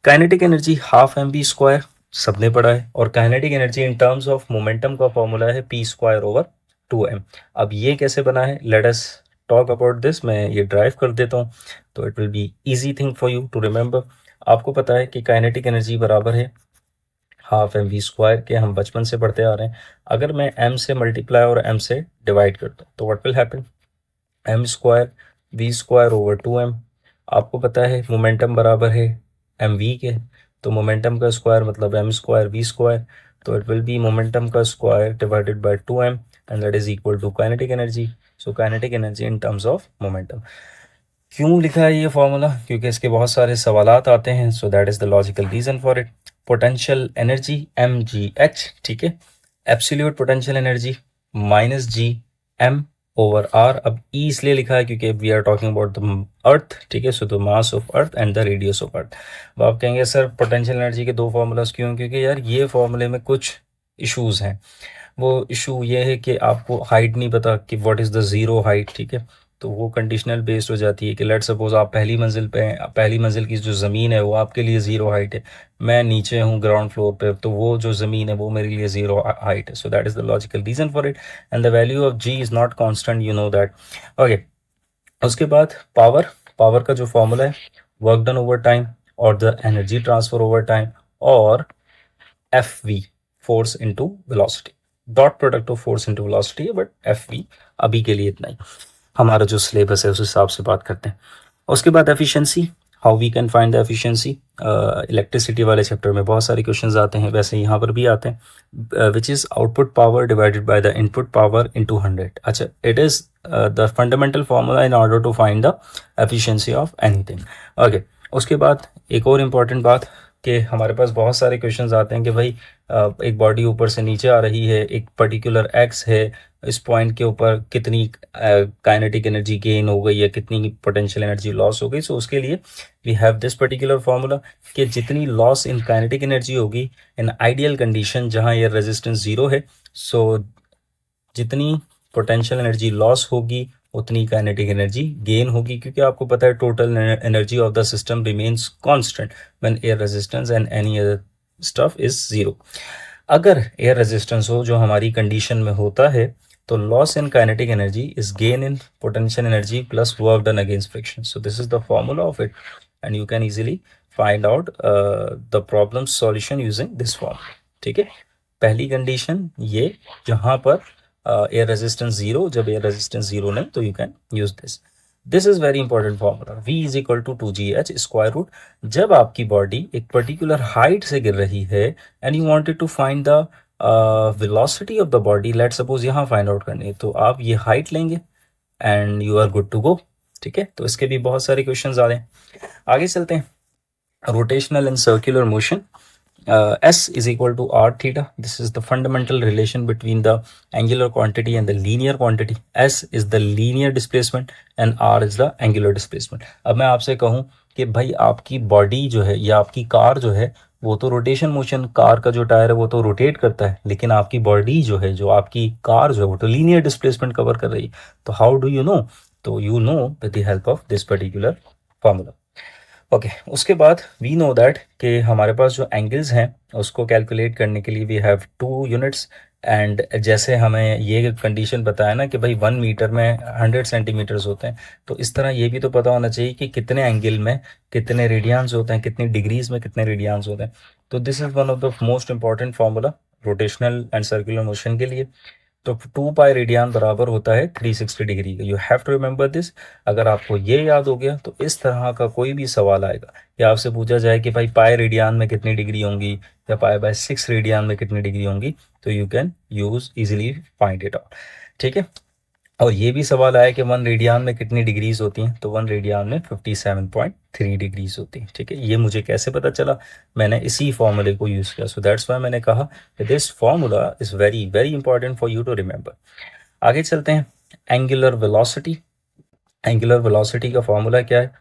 Kinetic energy half M V square, सबने पढ़ा है। और kinetic energy in terms of momentum का फॉर्मूला है पी स्क्वायर ओवर 2m। अब ये कैसे बना है, let us talk about this. मैं ये ड्राइव कर देता हूँ तो it will be easy thing for you to remember. आपको पता है कि काइनेटिक एनर्जी बराबर है हाफ एम वी स्क्वायर के, हम बचपन से पढ़ते आ रहे हैं। अगर मैं m से मल्टीप्लाई और m से डिवाइड करता हूँ तो what will happen, m square V square over 2m। आपको पता है मोमेंटम बराबर है एम वी के, तो मोमेंटम का स्क्वायर मतलब m स्क्वायर वी स्क्वायर, तो इट विल बी मोमेंटम का square divided by 2m and that is equal to kinetic energy. So kinetic energy in terms of momentum. क्यों लिखा है ये फॉर्मूला, क्योंकि इसके बहुत सारे सवालात आते हैं, so that is the logical reason for it. Potential energy mgh, ठीक है। Absolute potential energy minus G M over R. अब ई इसलिए लिखा है क्योंकि we are talking about the earth, ठीक है। So the mass of earth and the radius of earth. अब आप कहेंगे सर पोटेंशियल एनर्जी के दो फॉर्मूलाज क्यों, क्योंकि यार ये फॉर्मूले में कुछ इश्यूज हैं। वो इशू ये है कि आपको हाइट नहीं पता कि what is the zero height, ठीक है। तो वो कंडीशनल बेस्ड हो जाती है कि लेट सपोज आप पहली मंजिल पे हैं, पहली मंजिल की जो ज़मीन है वो आपके लिए ज़ीरो हाइट है। मैं नीचे हूँ ग्राउंड फ्लोर पे, तो वो जो ज़मीन है वो मेरे लिए ज़ीरो हाइट है। So that is the logical reason for it. And the value of G is not constant, you know that. Okay, उसके बाद पावर, पावर का जो फॉर्मूला है वर्क डन ओवर टाइम और the energy transfer over time, और F V force into velocity. Dot product of force into velocity है, बट एफ वी अभी के लिए इतना ही। हमारा जो सिलेबस है उस हिसाब से बात करते हैं। उसके बाद efficiency, how we can find the efficiency. Electricity वाले चैप्टर में बहुत सारे क्वेश्चंस आते हैं, वैसे यहाँ पर भी आते हैं। Which is output power divided by the input power into 100। अच्छा, it is the fundamental formula in order to find the efficiency of anything. Okay, उसके बाद एक और इम्पॉर्टेंट बात कि हमारे पास बहुत सारे क्वेश्चंस आते हैं कि भाई एक बॉडी ऊपर से नीचे आ रही है, एक पर्टिकुलर एक्स है, इस पॉइंट के ऊपर कितनी काइनेटिक एनर्जी गेन हो गई है, कितनी पोटेंशियल एनर्जी लॉस हो गई। सो उसके लिए we have this particular formula कि जितनी लॉस इन काइनेटिक एनर्जी होगी इन आइडियल कंडीशन जहां ये रेजिस्टेंस जीरो है, सो जितनी पोटेंशियल एनर्जी लॉस होगी उतनी काइनेटिक एनर्जी गेन होगी, क्योंकि आपको पता है total energy of the system remains constant when air resistance and any other stuff is zero. अगर एयर रेजिस्टेंस हो जो हमारी कंडीशन में होता है, तो loss in kinetic energy is gain in potential energy plus work done against friction. So this is the formula of it and you can easily find out the problem solution using this formula, ठीक है। पहली कंडीशन ये जहां पर एयर रेजिस्टेंस जीरो, जब एयर रेजिस्टेंस जीरो नहीं तो you can use this is very important formula. V is equal to 2gh square root. जब आपकी बॉडी एक पर्टिकुलर हाइट से गिर रही है and you wanted to find the velocity of the body, let suppose यहाँ फाइंड आउट करनी है, तो आप ये हाइट लेंगे and you are good to go, ठीक है। तो इसके भी बहुत सारे क्वेश्चंस आ रहे हैं, आगे चलते हैं। Rotational and circular motion, S is equal to r theta. This is the fundamental relation between the angular quantity and the linear quantity. S is the linear displacement and r is the angular displacement. अब मैं आपसे कहूँ कि भाई आपकी बॉडी जो है या आपकी कार जो है वो तो रोटेशन मोशन, कार का जो टायर है वो तो रोटेट करता है, लेकिन आपकी बॉडी जो है, जो आपकी कार जो है वो तो लीनियर डिस्प्लेसमेंट कवर कर रही है। तो हाउ डू यू नो, तो you know with the help of this particular formula. Okay, उसके बाद वी नो दैट कि हमारे पास जो एंगल्स हैं उसको कैलकुलेट करने के लिए वी हैव 2 यूनिट्स। एंड जैसे हमें ये कंडीशन बताया ना कि भाई 1 मीटर में 100 सेंटीमीटर्स होते हैं, तो इस तरह ये भी तो पता होना चाहिए कि कितने एंगल में कितने रेडियंस होते हैं, कितनी डिग्रीज में कितने रेडियंस होते हैं। तो this is one of the most important formula rotational and circular motion के लिए। तो 2 पाई रेडियन बराबर होता है 360 डिग्री का। You have to remember this. अगर आपको ये याद हो गया तो इस तरह का कोई भी सवाल आएगा कि आपसे पूछा जाए कि भाई पाई रेडियन में कितनी डिग्री होंगी या पाई बाय 6 रेडियन में कितनी डिग्री होंगी, तो you can use easily find it out, ठीक है। और ये भी सवाल आया कि 1 रेडियन में कितनी डिग्रीज होती हैं, तो 1 रेडियन में 3 डिग्रीज होती है। ठीक है, ये मुझे कैसे पता चला? मैंने इसी फॉर्मूले को यूज़ किया। सो दैट्स वाई मैंने कहा this formula is very very important for you to remember. आगे चलते हैं, एंगुलर वेलोसिटी। एंगुलर वेलोसिटी का फॉर्मूला क्या है?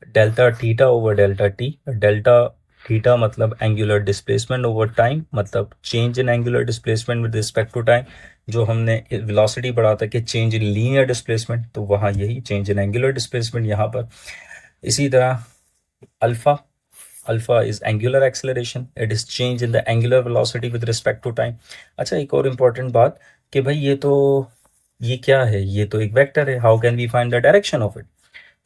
Delta theta over delta T. Delta theta मतलब एंगुलर डिस्प्लेसमेंट ओवर टाइम, मतलब change in angular displacement with respect to time. जो हमने वेलोसिटी पढ़ा था कि चेंज इन लीनियर डिस्प्लेसमेंट, तो वहाँ यही चेंज इन एंगुलर डिस्प्लेसमेंट यहाँ पर। इसी तरह alpha, alpha is angular acceleration, it is change in the angular velocity with respect to time. अच्छा, एक और इम्पॉर्टेंट बात कि भाई ये क्या है? ये तो एक वेक्टर है, how can we find the direction of it?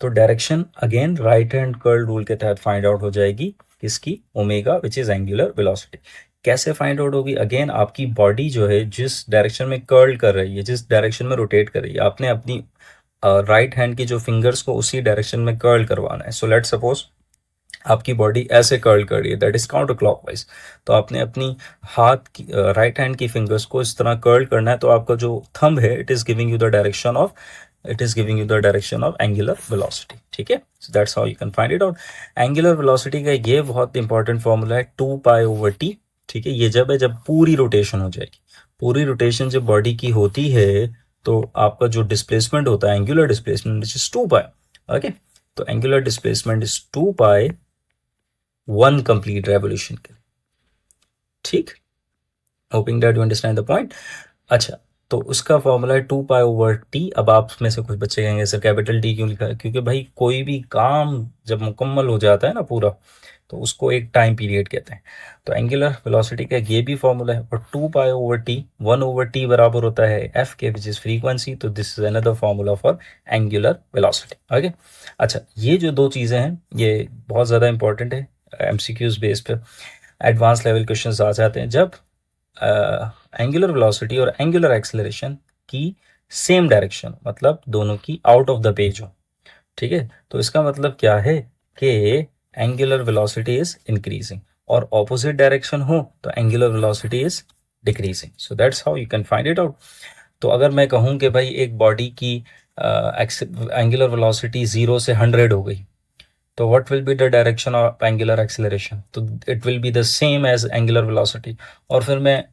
तो direction again right hand curl rule के तहत फाइंड आउट हो जाएगी, किसकी? Omega, which is angular velocity. कैसे फाइंड आउट होगी? अगेन आपकी बॉडी जो है जिस डायरेक्शन में कर्ल कर रही है, जिस डायरेक्शन में रोटेट कर रही है, आपने अपनी राइट हैंड की जो फिंगर्स को उसी डायरेक्शन में कर्ल करवाना है। सो लेट्स सपोज आपकी बॉडी ऐसे कर्ल कर रही है, दैट इज काउंटर क्लॉकवाइज, तो आपने अपनी हाथ की राइट हैंड की फिंगर्स को इस तरह कर्ल करना है। तो आपका जो थंब है, it is giving you the direction of angular velocity. ठीक है, so that's how you can find it out. Angular velocity का ये बहुत इंपॉर्टेंट फॉर्मूला है 2π/t। ठीक है, ये जब पूरी रोटेशन हो जाएगी, पूरी रोटेशन जब बॉडी की होती है, तो आपका जो डिस्प्लेसमेंट होता है, angular displacement, which is 2π। Okay, तो angular displacement is 2π 1 complete revolution के। ठीक, hoping that you understand the point. अच्छा, तो उसका फॉर्मूला है 2π/t। अब आप में से कुछ बच्चे कहेंगे सर कैपिटल टी क्यों लिखा है? क्योंकि भाई कोई भी काम जब मुकम्मल हो जाता है ना पूरा, तो उसको एक टाइम पीरियड कहते हैं। तो एंगुलर वेलोसिटी का ये भी फॉर्मूला है, और 2π/t 1/t बराबर होता है f के, विच इज फ्रीक्वेंसी। तो this is another formula for angular velocity. Okay, अच्छा, ये जो दो चीज़ें हैं ये बहुत ज़्यादा इंपॉर्टेंट है, एमसीक्यूज बेस पे एडवांस लेवल क्वेश्चन आ जाते हैं जब एंगुलर वेलोसिटी और एंगुलर एक्सेलरेशन की सेम डायरेक्शन, मतलब दोनों की आउट ऑफ द पेज हो। ठीक है, तो इसका मतलब क्या है कि एंगुलर वेलोसिटी इज इंक्रीजिंग, और ऑपोजिट डायरेक्शन हो तो angular velocity is decreasing. So that's how you can find it out. तो अगर मैं कहूँ कि भाई एक बॉडी की एंगुलर वेलोसिटी 0 से 100 हो गई, तो what will be the direction of angular acceleration? तो it will be the same as angular velocity। और फिर मैं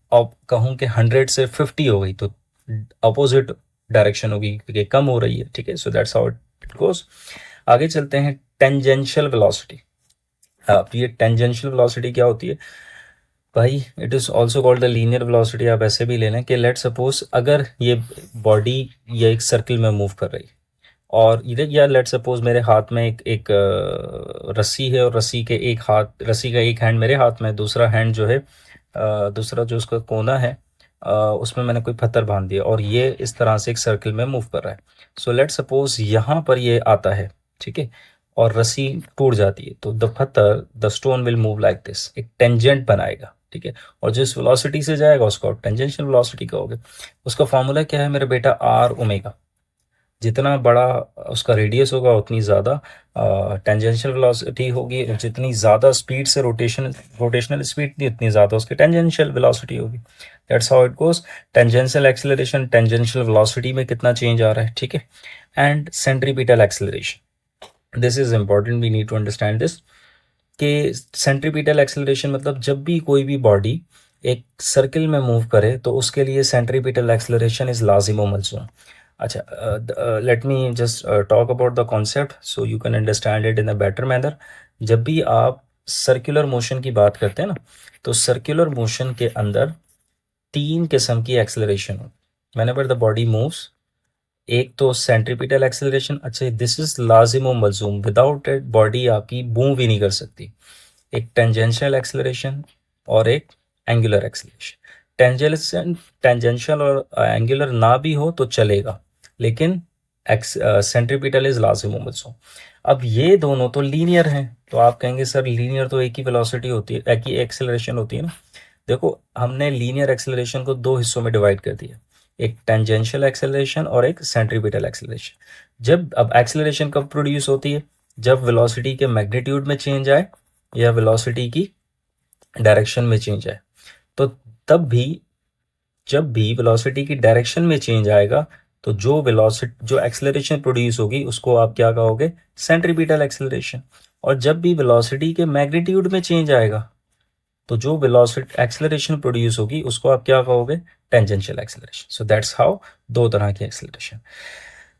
कहूँ कि 100 से 50 हो गई, तो अपोजिट डायरेक्शन होगी क्योंकि कम हो रही है। ठीक है, so that's how it goes. आगे चलते हैं, टेंजेंशियल वेलोसिटी। अब ये टेंजेंशियल वेलोसिटी क्या होती है भाई? It is also called the linear velocity. आप ऐसे भी ले लें कि लेट सपोज अगर ये बॉडी ये एक सर्किल में मूव कर रही है, और इधर या लेट सपोज मेरे हाथ में एक रस्सी है, और रस्सी का एक हैंड मेरे हाथ में, दूसरा हैंड जो है दूसरा जो उसका कोना है उसमें मैंने कोई पत्थर बांध दिया, और ये इस तरह से एक सर्किल में मूव कर रहा है। सो लेट सपोज यहाँ पर ये आता है, ठीक है, और रस्सी टूट जाती है, तो the stone will move like this, एक टेंजेंट बनाएगा। ठीक है, और जिस वेलोसिटी से जाएगा उसको आप टेंजेंशियल वेलोसिटी कहोगे। उसका फॉर्मूला क्या है मेरे बेटा? R omega. जितना बड़ा उसका रेडियस होगा उतनी ज़्यादा टेंजेंशियल वेलोसिटी होगी, जितनी ज़्यादा स्पीड से रोटेशनल स्पीड थी उतनी ज़्यादा उसकी टेंजेंशियल वेलोसिटी होगी। That's how it goes. Tangential acceleration, tangential velocity में कितना चेंज आ रहा है। ठीक है, and centripetal acceleration, this is important, we need to understand this कि सेंट्रीपिटल एक्सेलरेशन मतलब जब भी कोई भी बॉडी एक सर्किल में मूव करे तो उसके लिए सेंट्रीपिटल एक्सेलरेशन इज लाजिम व मलज़ूम। अच्छा, let me just talk about the concept so you can understand it in a better manner. जब भी आप सर्कुलर मोशन की बात करते हैं ना, तो सर्कुलर मोशन के अंदर 3 किस्म की एक्सेलरेशन हो। व्हेनेवर द बॉडी मूव्स, एक तो सेंट्रीपिटल एक्सेलरेशन। अच्छा, दिस इज लाजिम व मलज़ूम, विदाउट इट बॉडी आपकी मूव भी नहीं कर सकती। एक टेंजेंशियल एक्सेलरेशन और एक एंगुलर एक्सेलरेशन। टेंजेंशियल और एंगुलर ना भी हो तो चलेगा, लेकिन सेंट्रीपिटल इज लाजिम व मलज़ूम। अब ये दोनों तो लीनियर हैं, तो आप कहेंगे सर लीनियर तो एक ही वेलोसिटी होती है, एक ही एक्सेलरेशन होती है ना। देखो, हमने लीनियर एक्सेलरेशन को 2 हिस्सों में डिवाइड कर दिया, एक टेंजेंशियल एक्सेलरेशन और एक सेंट्रीपिटल एक्सेलरेशन। जब अब एक्सेलरेशन कब प्रोड्यूस होती है? जब वेलोसिटी के मैग्नीट्यूड में चेंज आए या वेलोसिटी की डायरेक्शन में चेंज आए। तो तब भी जब भी वेलोसिटी की डायरेक्शन में चेंज आएगा, तो जो एक्सेलरेशन प्रोड्यूस होगी उसको आप क्या कहोगे? Centripetal acceleration. और जब भी वेलोसिटी के मैग्नीट्यूड में चेंज आएगा तो जो वेलोसिटी एक्सेलरेशन प्रोड्यूस होगी उसको आप क्या कहोगे, tangential acceleration. So that's how दो तरह की एक्सेलरेशन।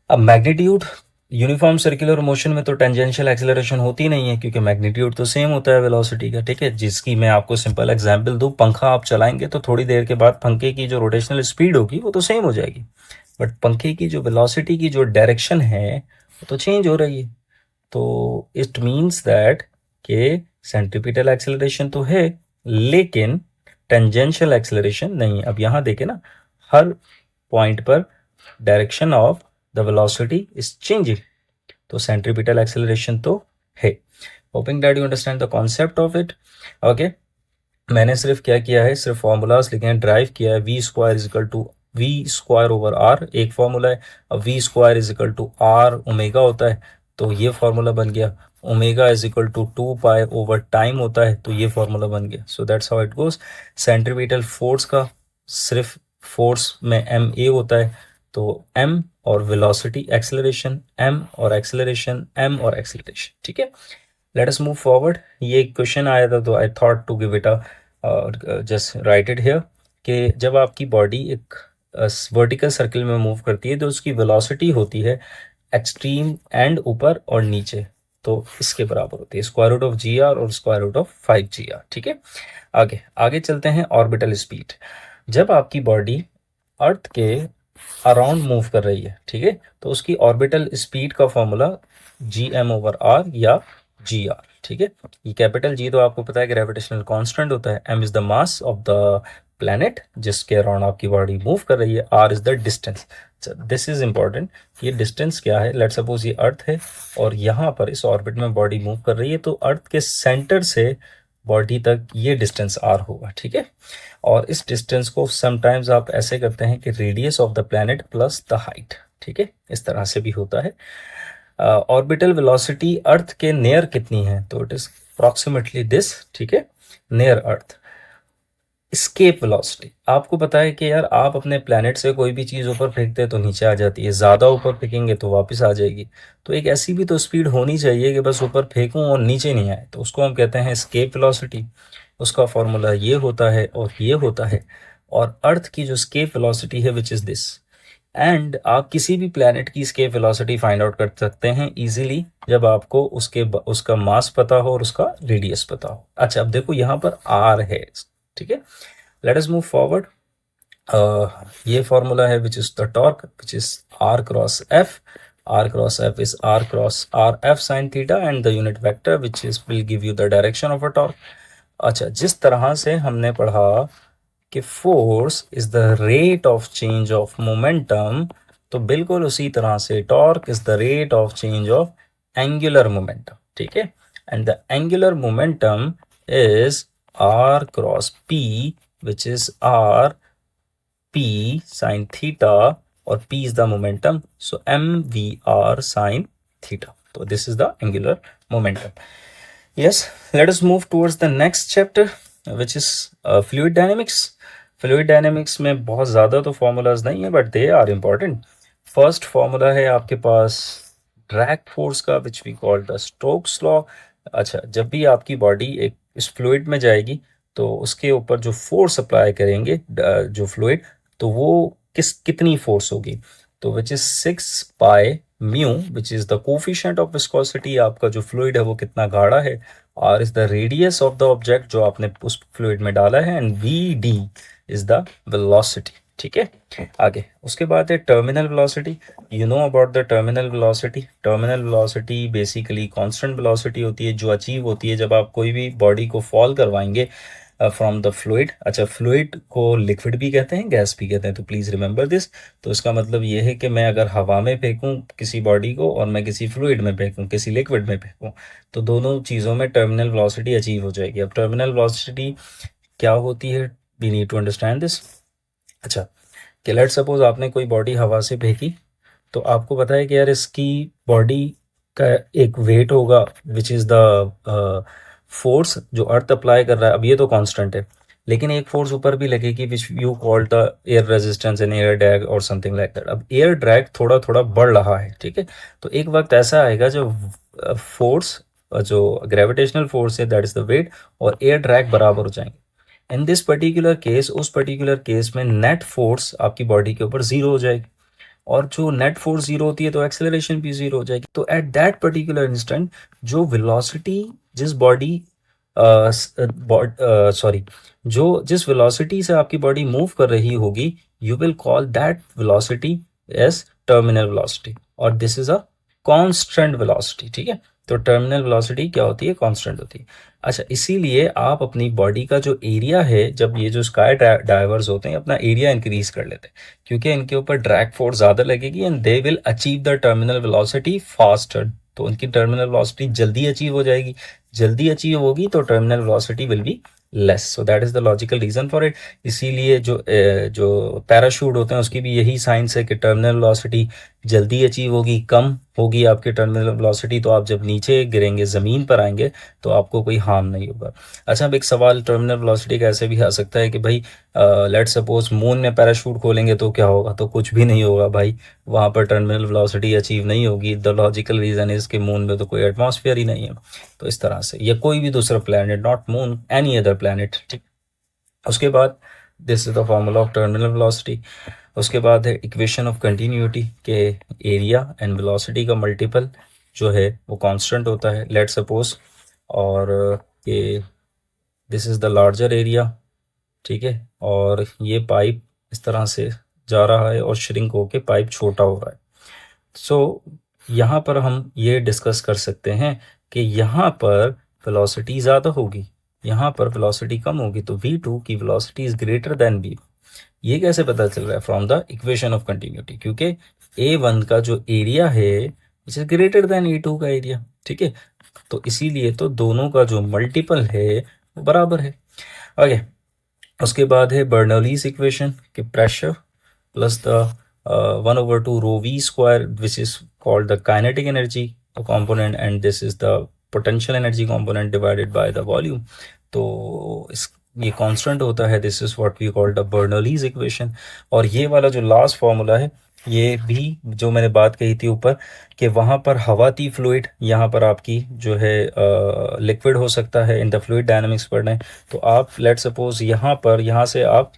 अब मैग्नीट्यूड यूनिफॉर्म सर्कुलर मोशन में तो टेंजेंशियल एक्सेलरेशन होती नहीं है क्योंकि मैग्नीट्यूड तो सेम होता है वेलोसिटी का, ठीक है। जिसकी मैं आपको सिंपल एग्जांपल दूं, पंखा आप चलाएंगे तो थोड़ी देर के बाद पंखे की जो रोटेशनल स्पीड होगी वो तो सेम हो जाएगी, बट पंखे की जो वेलोसिटी की जो डायरेक्शन है वो तो चेंज हो रही है। तो इट मीन्स दैट के सेंट्रीपिटल एक्सेलरेशन तो है लेकिन टेंजेंशियल एक्सेलरेशन नहीं। अब यहाँ देखें ना, हर पॉइंट पर direction of the velocity is changing, तो सेंट्रीपिटल एक्सेलरेशन तो है। Hoping that you understand the concept of it. Okay, मैंने सिर्फ क्या किया है, सिर्फ फॉर्मूलाज लिखे हैं, ड्राइव किया है। V square is equal to V square over R एक फॉर्मूला है। अब V square is equal to R omega होता है तो ये फॉर्मूला बन गया। Omega is equal to 2 pi over time होता है तो ये फॉर्मूला बन गया। So that's how it goes. Centripetal force का सिर्फ फोर्स में एम ए होता है तो एम और वेलोसिटी एक्सेलरेशन एम और एक्सेलरेशन एम और एक्सेलरेशन, ठीक है। Let us move forward. ये क्वेश्चन आया था तो I thought to give it a just write it here कि जब आपकी बॉडी एक वर्टिकल सर्किल में मूव करती है तो उसकी वेलोसिटी होती है एक्सट्रीम एंड ऊपर और नीचे, तो इसके बराबर होती है square root of G R और स्क्वायर रूट ऑफ 5 GR, ठीक है। आगे आगे चलते हैं, ऑर्बिटल स्पीड। जब आपकी बॉडी अर्थ के अराउंड मूव कर रही है, ठीक है, तो उसकी ऑर्बिटल स्पीड का formula G M over R या जी आर, ठीक है। ये कैपिटल जी तो आपको पता है ग्रेविटेशनल कांस्टेंट होता है, M is the mass of the planet जिसके अराउंड आपकी बॉडी मूव कर रही है, R is the distance. This is important, ये डिस्टेंस क्या है। लेट सपोज ये अर्थ है और यहाँ पर इस ऑर्बिट में बॉडी मूव कर रही है तो अर्थ के सेंटर से बॉडी तक ये डिस्टेंस आर होगा, ठीक है। और इस डिस्टेंस को समटाइम्स आप ऐसे करते हैं कि radius of the planet plus the height, ठीक है, इस तरह से भी होता है। ऑर्बिटल वेलोसिटी अर्थ के नियर कितनी है, तो इट इज अप्रॉक्सीमेटली दिस, ठीक है, नियर अर्थ। स्केप वेलोसिटी, आपको पता है कि यार आप अपने प्लैनेट से कोई भी चीज़ ऊपर फेंकते हैं तो नीचे आ जाती है, ज़्यादा ऊपर फेंकेंगे तो वापस आ जाएगी। तो एक ऐसी भी तो स्पीड होनी चाहिए कि बस ऊपर फेंकूं और नीचे नहीं आए, तो उसको हम कहते हैं स्केप वेलोसिटी। उसका फॉर्मूला ये होता है और ये होता है, और अर्थ की जो स्केप वेलोसिटी है विच इज़ दिस। एंड आप किसी भी प्लैनेट की स्केप वेलोसिटी फाइंड आउट कर सकते हैं इजीली जब आपको उसका मास पता हो और उसका रेडियस पता हो। अच्छा, अब देखो यहाँ पर आर है, ठीक है। Let us move forward. ये फॉर्मूला है which is the torque which is R cross F. R cross F is R cross R F sine theta and the unit vector which is will give you the direction of a torque. अच्छा, जिस तरह से हमने पढ़ा कि force is the rate of change of momentum, तो बिल्कुल उसी तरह से torque is the rate of change of angular momentum, ठीक है। And the angular momentum is R cross P which is r p sin theta, और p is the momentum, so mvr sin theta. So this is the angular momentum. Yes, let us move towards the next chapter which is fluid dynamics. Fluid dynamics में बहुत ज़्यादा तो formulas नहीं है but they are important. First formula है आपके पास ड्रैग फोर्स का which we call the Stokes law. अच्छा, जब भी आपकी बॉडी एक इस फ्लूइड में जाएगी तो उसके ऊपर जो फोर्स अप्लाई करेंगे जो फ्लूइड, तो वो कितनी फोर्स होगी, तो which is 6 pi mu which is the coefficient of viscosity. आपका जो फ्लूइड है वो कितना गाढ़ा है, R is the radius of the object जो आपने उस फ्लूइड में डाला है, and V D is the velocity, ठीक है। आगे उसके बाद है terminal velocity. You know about the terminal velocity. Terminal velocity basically constant velocity होती है जो अचीव होती है जब आप कोई भी बॉडी को फॉल करवाएंगे फ्रॉम द फ्लूइड। अच्छा, फ्लूइड को लिक्विड भी कहते हैं, गैस भी कहते हैं, तो प्लीज़ रिमेंबर दिस। तो इसका मतलब ये है कि मैं अगर हवा में फेंकूं किसी बॉडी को और मैं किसी फ्लूइड में फेंकूं, किसी लिक्विड में फेंकूं, तो दोनों चीज़ों में टर्मिनल वेलोसिटी अचीव हो जाएगी। अब टर्मिनल वेलोसिटी क्या होती है, we need to understand this. अच्छा, कि लेट सपोज आपने कोई बॉडी हवा से फेंकी, तो आपको पता है कि यार इसकी बॉडी का एक वेट होगा विच इज़ द फोर्स जो अर्थ अप्लाई कर रहा है। अब ये तो कांस्टेंट है, लेकिन एक फोर्स ऊपर भी लगेगी which you call the air resistance and air drag और समथिंग लाइक दैट। अब एयर ड्रैग थोड़ा थोड़ा बढ़ रहा है, ठीक है। तो एक वक्त ऐसा आएगा जब फोर्स जो ग्रेविटेशनल फोर्स है दैट इज द वेट, और एयर ड्रैग बराबर हो जाएंगे। इन दिस पर्टिकुलर केस, उस पर्टिकुलर केस में नेट फोर्स आपकी बॉडी के ऊपर जीरो हो जाएगी, और जो नेट फोर्स जीरो होती है तो एक्सेलरेशन भी जीरो हो जाएगी। तो एट दैट पर्टिकुलर इंस्टेंट जो वेलोसिटी जिस बॉडी सॉरी जो जिस वेलोसिटी से आपकी बॉडी मूव कर रही होगी, you will call that velocity as terminal velocity, और this is a constant velocity. ठीक है, तो टर्मिनल वेलोसिटी क्या होती है? कांस्टेंट होती है। अच्छा, इसीलिए आप अपनी बॉडी का जो एरिया है, जब ये जो स्काई डाइवर्स होते हैं अपना एरिया इंक्रीज कर लेते हैं, क्योंकि इनके ऊपर ड्रैग फोर्स ज़्यादा लगेगी and they will achieve the terminal velocity faster. तो उनकी टर्मिनल वेलोसिटी जल्दी अचीव हो जाएगी, जल्दी अचीव होगी तो terminal velocity will be less. So that is the logical reason for it. इसीलिए जो पैराशूट होते हैं उसकी भी यही साइंस है कि टर्मिनल वेलोसिटी जल्दी अचीव होगी, कम होगी आपकी टर्मिनल वेलोसिटी, तो आप जब नीचे गिरेंगे, ज़मीन पर आएंगे, तो आपको कोई हार्म नहीं होगा। अच्छा, अब एक सवाल टर्मिनल वेलोसिटी का ऐसे भी आ सकता है कि भाई लेट सपोज मून में पैराशूट खोलेंगे तो क्या होगा? तो कुछ भी नहीं होगा भाई, वहाँ पर टर्मिनल वेलोसिटी अचीव नहीं होगी। द लॉजिकल रीज़न इज़ कि मून में तो कोई एटमॉस्फेयर ही नहीं है। तो इस तरह से, या कोई भी दूसरा planet, not moon, any other planet. ठीक, उसके बाद this is the formula of terminal velocity. उसके बाद है इक्वेशन ऑफ कंटिन्यूटी के एरिया एंड वेलोसिटी का मल्टीपल जो है वो कांस्टेंट होता है, लेट सपोज, और ये this is the larger area. ठीक है, और ये पाइप इस तरह से जा रहा है और श्रिंक होके पाइप छोटा हो रहा है। सो यहाँ पर हम ये डिस्कस कर सकते हैं कि यहाँ पर वेलोसिटी ज़्यादा होगी, यहाँ पर वेलोसिटी कम होगी, तो v2 की velocity is greater than v। ये कैसे पता चल रहा है? From the equation of continuity, क्योंकि a1 का जो एरिया है it is greater than a2 का एरिया। ठीक है, तो इसीलिए तो दोनों का जो मल्टीपल है वो बराबर है। ओके, उसके बाद है बर्नौलीज इक्वेशन कि pressure plus the 1/2 rho V square which is called the kinetic energy component, and this is the potential energy component divided by the volume। तो इस ये कांस्टेंट होता है, this is what we call the Bernoulli's equation. और ये वाला जो लास्ट फॉर्मूला है, ये भी जो मैंने बात कही थी ऊपर कि वहाँ पर हवा थी फ्लूइड, यहाँ पर आपकी जो है लिक्विड हो सकता है। इन द फ्लूइड डायनामिक्स पढ़ना है तो आप लेट सपोज यहाँ पर, यहाँ से आप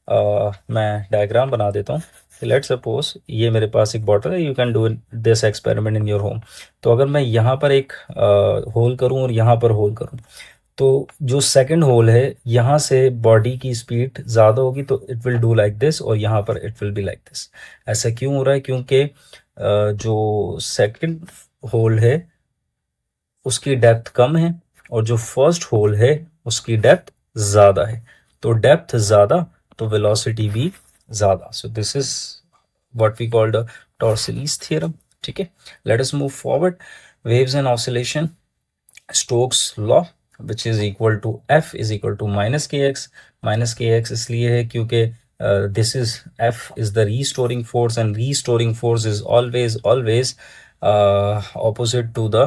मैं डायग्राम बना देता हूँ। लेट सपोज ये मेरे पास एक बॉटल है, you can do this experiment in your home. तो अगर मैं यहाँ पर एक होल करूँ और यहाँ पर होल करूँ, तो जो सेकंड होल है यहाँ से बॉडी की स्पीड ज़्यादा होगी तो it will do like this, और यहाँ पर it will be like this. ऐसा क्यों हो रहा है? क्योंकि जो सेकंड होल है उसकी डेप्थ कम है और जो फर्स्ट होल है उसकी डेप्थ ज़्यादा है। तो डेप्थ ज़्यादा तो वेलोसिटी भी ज़्यादा। So this is what we called the Torricelli's theorem. ठीक है, let us move forward. Waves and oscillation, Stokes law which is equal to F is equal to minus K X. Minus K X इसलिए है क्योंकि this is F is the restoring force, and restoring force is always opposite to the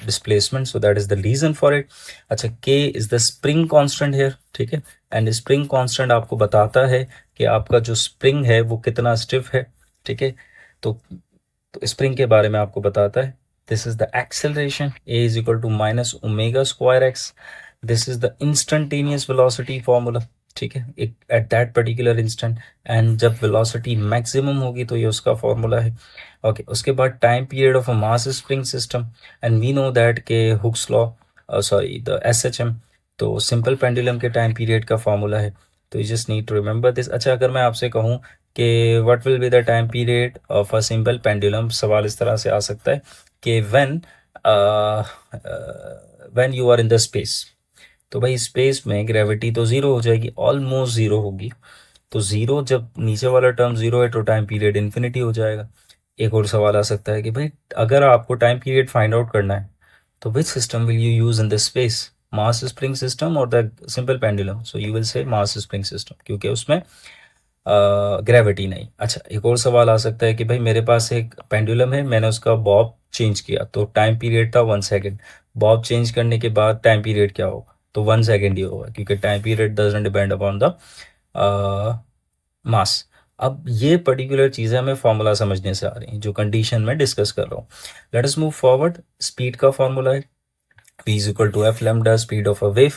displacement, so that is the reason for it। अच्छा, k is the spring constant here। ठीक है, एंड spring constant आपको बताता है कि आपका जो spring है वो कितना stiff है। ठीक है, तो spring के बारे में आपको बताता है। this is the acceleration, a is equal to minus omega square x। this is the instantaneous velocity formula। ठीक है, एक at that particular instant, and जब वेलोसिटी मैक्सिमम होगी तो ये उसका फॉर्मूला है। ओके, उसके बाद time period of a mass spring system, and we know that के Hooke's law, sorry the SHM, तो सिंपल पेंडुलम के टाइम पीरियड का फॉर्मूला है। तो you just need to remember this. अच्छा, अगर मैं आपसे कहूँ कि what will be the time period of a simple pendulum, सवाल इस तरह से आ सकता है कि when you are in the space, तो भाई स्पेस में ग्रेविटी तो ज़ीरो हो जाएगी, ऑलमोस्ट ज़ीरो होगी। तो ज़ीरो, जब नीचे वाला टर्म ज़ीरो है तो टाइम पीरियड इन्फिनिटी हो जाएगा। एक और सवाल आ सकता है कि भाई अगर आपको टाइम पीरियड फाइंड आउट करना है तो which system will you use in the space, mass spring system और the simple pendulum? So you will say mass spring system, क्योंकि उसमें ग्रेविटी नहीं। अच्छा, एक और सवाल आ सकता है कि भाई मेरे पास एक पेंडुलम है, मैंने उसका बॉब चेंज किया तो टाइम पीरियड था 1 सेकेंड, बॉब चेंज करने के बाद टाइम पीरियड क्या होगा? तो 1 सेकेंड ही होगा, क्योंकि time period doesn't depend upon the mass. अब ये पर्टिकुलर चीज़ें हमें फॉर्मूला समझने से आ रही हैं जो कंडीशन में डिस्कस कर रहा हूँ। Let us move forward. Speed का फॉर्मूला है p is equal to F lambda speed of a wave.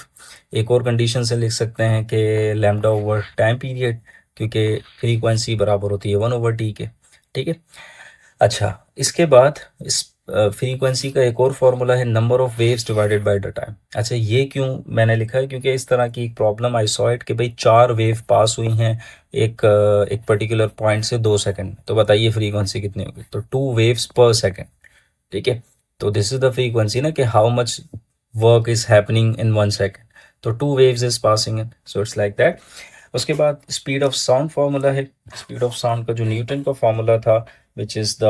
एक और कंडीशन से लिख सकते हैं कि लैम्डा ओवर टाइम पीरियड, क्योंकि फ्रीक्वेंसी बराबर होती है 1/t के। ठीक है। अच्छा, इसके बाद इस फ्रीक्वेंसी का एक और फॉर्मूला है number of waves divided by the time. अच्छा, ये क्यों मैंने लिखा है, क्योंकि इस तरह की एक प्रॉब्लम आई सॉ इट कि भाई 4 वेव पास हुई हैं एक पर्टिकुलर पॉइंट से 2 सेकंड, तो बताइए फ्रीक्वेंसी कितनी होगी, तो 2 वेव्स पर सेकंड। ठीक है। तो दिस इज द फ्रीक्वेंसी ना, कि how much work is happening in 1 second, तो 2 waves is passing in, so it's like that. उसके बाद स्पीड ऑफ साउंड फार्मूला है। स्पीड ऑफ साउंड का जो न्यूटन का फार्मूला था, which is the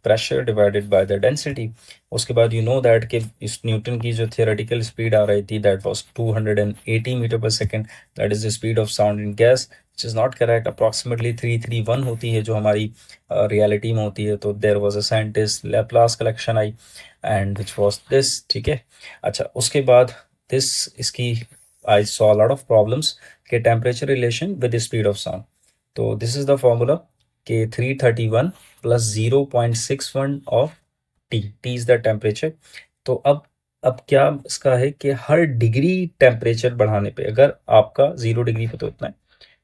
pressure divided by the density. उसके बाद यू नो दैट कि इस न्यूटन की जो थियोरेटिकल स्पीड आ रही थी that was 280 metre per second, that is the speed of sound in gas, which is not correct. Approximately 331 होती है जो हमारी रियलिटी में होती है। तो there was a scientist Laplace collection I and which was this. ठीक है। अच्छा, उसके बाद दिस इसकी I saw lot of problems के temperature relation with speed of sound. तो दिस इज द फॉर्मूला के 331 plus 0.61 of T, T is the temperature. तो अब क्या इसका है कि हर डिग्री टेम्परेचर बढ़ाने पे, अगर आपका 0 डिग्री पे तो इतना है,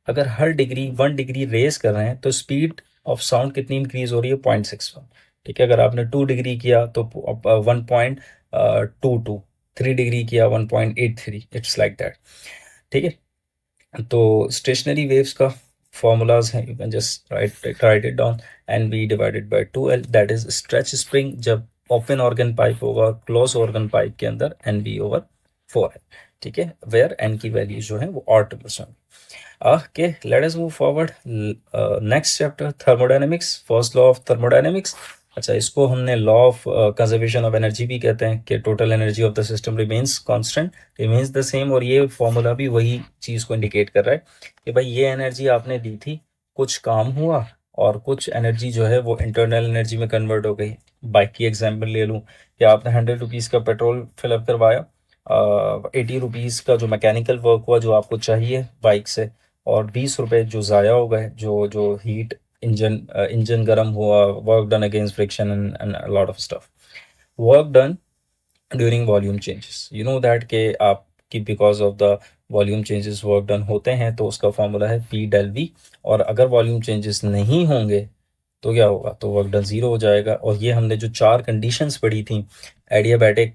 अगर हर डिग्री 1 डिग्री रेज कर रहे हैं तो स्पीड ऑफ साउंड कितनी इंक्रीज हो रही है, 0.61। ठीक है। अगर आपने 2 डिग्री किया तो 1.22, 3 डिग्री किया 1.83, इट्स लाइक दैट। ठीक है। तो स्टेशनरी वेव्स का फॉर्मूलाज हैं, you can just write it down. N B divided by 2L, that is stretch spring जब ओपन ऑर्गन पाइप होगा, क्लोज ऑर्गन पाइप के अंदर एन बी ओवर 4L। ठीक है, वेयर एन की वैल्यू जो है वो ऑड टर्म्स में। Okay, let us move forward. Next chapter, thermodynamics, first law of thermodynamics. अच्छा, इसको हमने law of conservation of energy भी कहते हैं कि total energy of the system remains constant, remains the same. और ये फॉर्मूला भी वही चीज़ को इंडिकेट कर रहा है कि भाई ये एनर्जी आपने दी थी, कुछ काम हुआ और कुछ एनर्जी जो है वो इंटरनल एनर्जी में कन्वर्ट हो गई। बाइक की एग्जाम्पल ले लूँ कि आपने 100 रुपीज़ का पेट्रोल फिलअप करवाया, 80 रुपीज़ का जो मैकेनिकल वर्क हुआ जो आपको चाहिए बाइक से, और 20 रुपए जो ज़ाया हो गए, जो जो हीट इंजन गर्म हुआ, work done against friction and lot of stuff, work done during volume changes. You know that के आपकी because of the volume changes work done होते हैं, तो उसका फॉर्मूला है पी डेल वी। और अगर वॉल्यूम चेंजेस नहीं होंगे तो क्या होगा, तो वर्क डन ज़ीरो हो जाएगा। और ये हमने जो 4 कंडीशंस पढ़ी थी, एडियाबैटिक,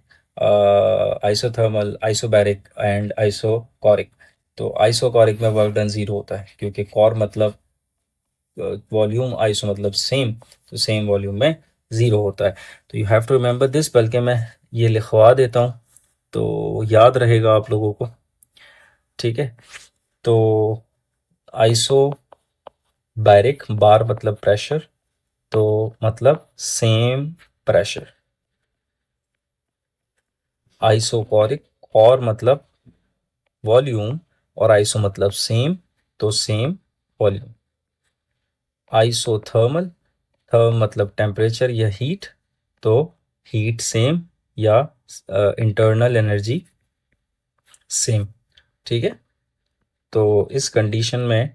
आइसोथर्मल, आइसोबैरिक एंड आइसोकॉरिक। तो आइसोकॉरिक में वर्क डन ज़ीरो होता है, क्योंकि कॉर मतलब वॉल्यूम, आइसो मतलब सेम, तो सेम वॉल्यूम में ज़ीरो होता है। तो you have to remember this, बल्कि मैं ये लिखवा देता हूँ तो याद रहेगा आप लोगों को। ठीक है। तो आइसो बैरिक, बार मतलब प्रेशर, तो मतलब सेम प्रेशर। आइसोकॉरिक, और मतलब वॉल्यूम, और आइसो मतलब सेम, तो सेम वॉल्यूम। आइसोथर्मल, थर्म मतलब टेम्परेचर या हीट, तो हीट सेम या इंटरनल एनर्जी सेम। ठीक है। तो इस कंडीशन में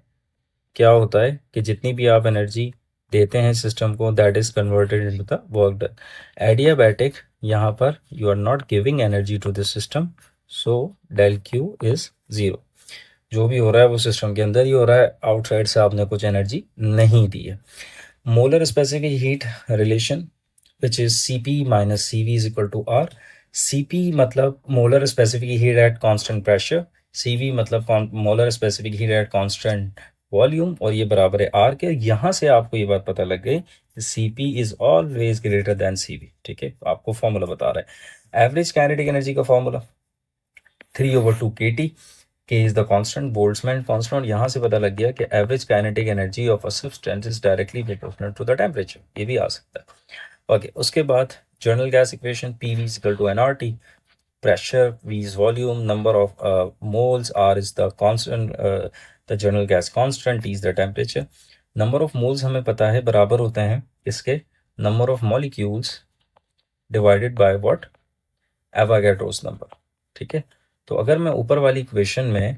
क्या होता है कि जितनी भी आप एनर्जी देते हैं सिस्टम को, that is converted into the work done. Adiabatic, यहाँ पर you are not giving energy to the system, so del Q is zero. जो भी हो रहा है वो सिस्टम के अंदर ही हो रहा है, आउटसाइड से आपने कुछ एनर्जी नहीं दी है। Molar specific heat relation which is Cp minus Cv is equal to R. Cp मतलब molar specific heat at constant pressure, Cv मतलब molar specific heat at constant volume, और ये बराबर है R के। यहाँ से आपको ये बात पता लग गई, Cp is always greater than Cv। ठीक है, आपको फॉर्मूला बता रहा है। एवरेज काइनेटिक एनर्जी का formula 3/2 kT, K is the constant, Boltzmann constant. यहाँ से पता लग गया कि average kinetic energy of a substance is directly proportional to the temperature, ये भी आ सकता है। ओके, उसके बाद general gas equation, P V equal to NRT, pressure, V is volume, number of moles, R is the constant, the general gas constant, T is the temperature. Number of moles हमें पता है बराबर होते हैं इसके number of molecules divided by what, Avogadro's number। ठीक है। तो अगर मैं ऊपर वाली इक्वेशन में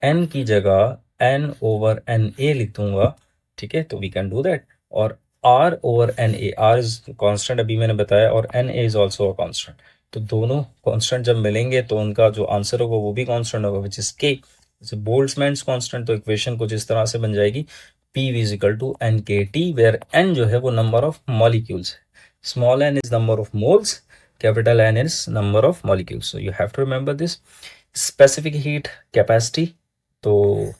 n की जगह n/NA लिख दूंगा, ठीक है, तो वी कैन डू दैट। और R/NA, R इज कॉन्स्टेंट अभी मैंने बताया, और NA is also a constant. तो दोनों कांस्टेंट जब मिलेंगे तो उनका जो आंसर होगा वो भी कांस्टेंट होगा, विच इज के। जैसे बोल्ट्जमैन्स कांस्टेंट, तो इक्वेशन कुछ इस तरह से बन जाएगी P is equal to NKT, where N जो है वो नंबर ऑफ मॉलिक्यूल्स है, small n is number of moles, capital N is number of molecules. So you have to remember this. Specific heat capacity, तो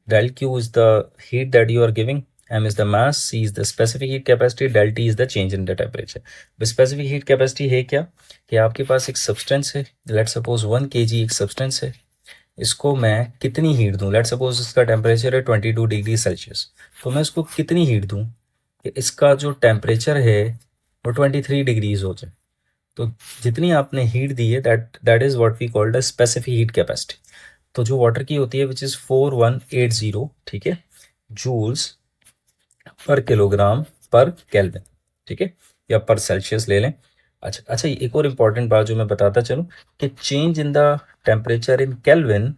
del Q is the heat that you are giving, M is the mass, C is the specific heat capacity, del T is the change in the temperature. Specific heat capacity है क्या कि आपके पास एक सब्सटेंस है, लेट सपोज 1 kg एक सब्सटेंस है, इसको मैं कितनी हीट दूं, लेट सपोज इसका टेम्परेचर है 22 डिग्री सेल्सियस, तो मैं इसको कितनी हीट दूं कि इसका जो टेम्परेचर है वो 23 डिग्रीज हो जाए। तो जितनी आपने हीट दी है that is what we called a specific heat capacity. तो जो वाटर की होती है विच इज 4180, ठीक है, जूल्स पर किलोग्राम पर केल्विन, ठीक है, या पर सेल्सियस ले लें। अच्छा एक और इम्पॉर्टेंट बात जो मैं बताता चलूं कि change in the temperature in Kelvin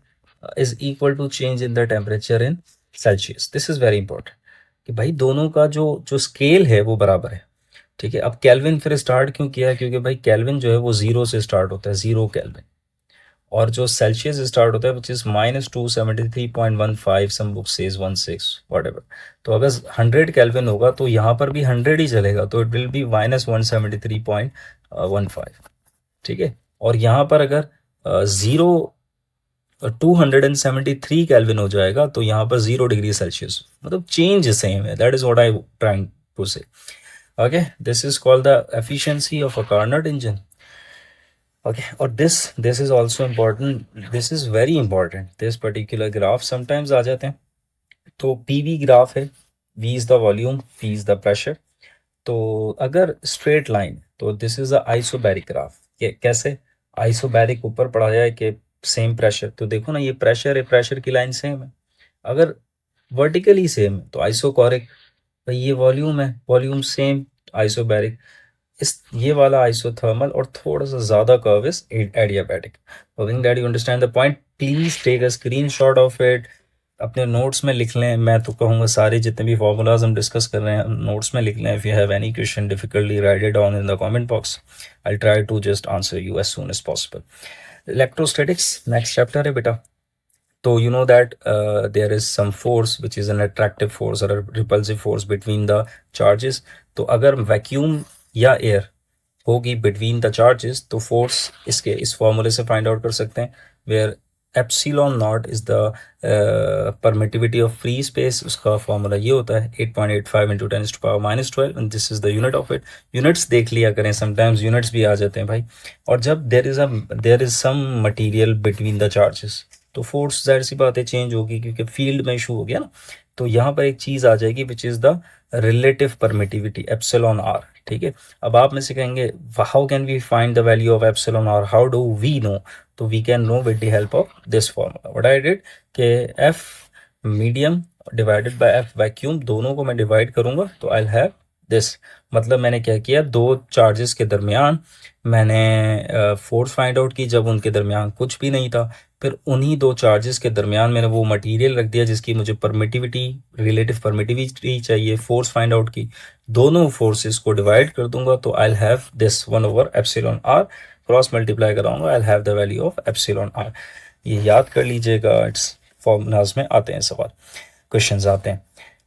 is equal to change in the temperature in Celsius. This is very important कि भाई दोनों का जो जो स्केल है वो बराबर है, ठीक है। अब केल्विन फिर स्टार्ट क्यों किया, क्योंकि भाई केल्विन जो है वो 0 से स्टार्ट होता है, 0 केल्विन, और जो सेल्सियस स्टार्ट होता है which is -273.15, some book says 16 whatever. तो अगर 100 केल्विन होगा तो यहाँ पर भी 100 ही चलेगा, तो इट विल बी -173.15, ठीक है। और यहाँ पर अगर 273 केल्विन हो जाएगा तो यहाँ पर 0 डिग्री सेल्सियस, मतलब चेंज सेम है। That is what I trying to say. Okay, this is called the efficiency of a Carnot engine. Okay, or this is also important, this is very important, this particular graph sometimes आ जाते हैं। तो PV ग्राफ है, V is the volume, P is the pressure। तो अगर स्ट्रेट लाइन, तो this is a isobaric graph. ये कैसे आइसोबैरिक ऊपर पढ़ा जाए कि सेम प्रेशर, तो देखो ना ये प्रेशर है, प्रेशर की लाइन सेम है। अगर वर्टिकली सेम है तो आइसोकोरिक, भाई ये वॉल्यूम है, वॉल्यूम सेम, आइसोबैरिक। इस ये वाला आइसोथर्मल और थोड़ा सा ज्यादा curve is adiabatic. Hoping that you understand the point. Please take a screenshot of it, अपने नोट्स में लिख लें। मैं तो कहूँगा सारे जितने भी फॉर्मूलाज हम डिस्कस कर रहे हैं नोट्स में लिख लें। If you have any question difficultly write it down in the comment box, I try to just answer you as soon as possible. Electrostatics next chapter है बेटा। तो you know that there is some force which is an attractive force or a repulsive force between the charges। तो अगर वैक्यूम या एयर होगी बिटवीन द चार्जेस तो फोर्स इसके इस फॉर्मूले से फाइंड आउट कर सकते हैं, where epsilon naught is the permittivity of free space. उसका फॉर्मूला ये होता है 8.85 × 10⁻⁻12 and this is the unit of it. Units देख लिया करें, समटाइम्स यूनिट्स भी आ जाते हैं भाई। और जब there is some material between the charges तो फोर्स जाहिर सी बात है चेंज होगी, क्योंकि फील्ड में इशू हो गया ना। तो यहाँ पर एक चीज आ जाएगी which is the relative permittivity epsilon R, ठीक है। अब आप में से कहेंगे how can we find the value of epsilon R, how do we know? तो we can know with the help of this formula. What I did कि F medium divided by F vacuum, दोनों को मैं डिवाइड करूंगा तो आई हैव दिस। मतलब मैंने क्या किया, दो चार्जेस के दरमियान मैंने फोर्स फाइंड आउट की जब उनके दरमियान कुछ भी नहीं था। फिर उन्हीं दो चार्जेस के दरमियान मैंने वो मटेरियल रख दिया जिसकी मुझे परमिटिविटी, रिलेटिव परमिटिविटी चाहिए, फोर्स फाइंड आउट की। दोनों फोर्सेस को डिवाइड कर दूंगा तो I have this one by epsilon R, cross multiply कराऊंगा, I have the value of epsilon R. ये याद कर लीजिएगा, इट्स फॉर्मूलाज में आते हैं सवाल, क्वेश्चंस आते हैं।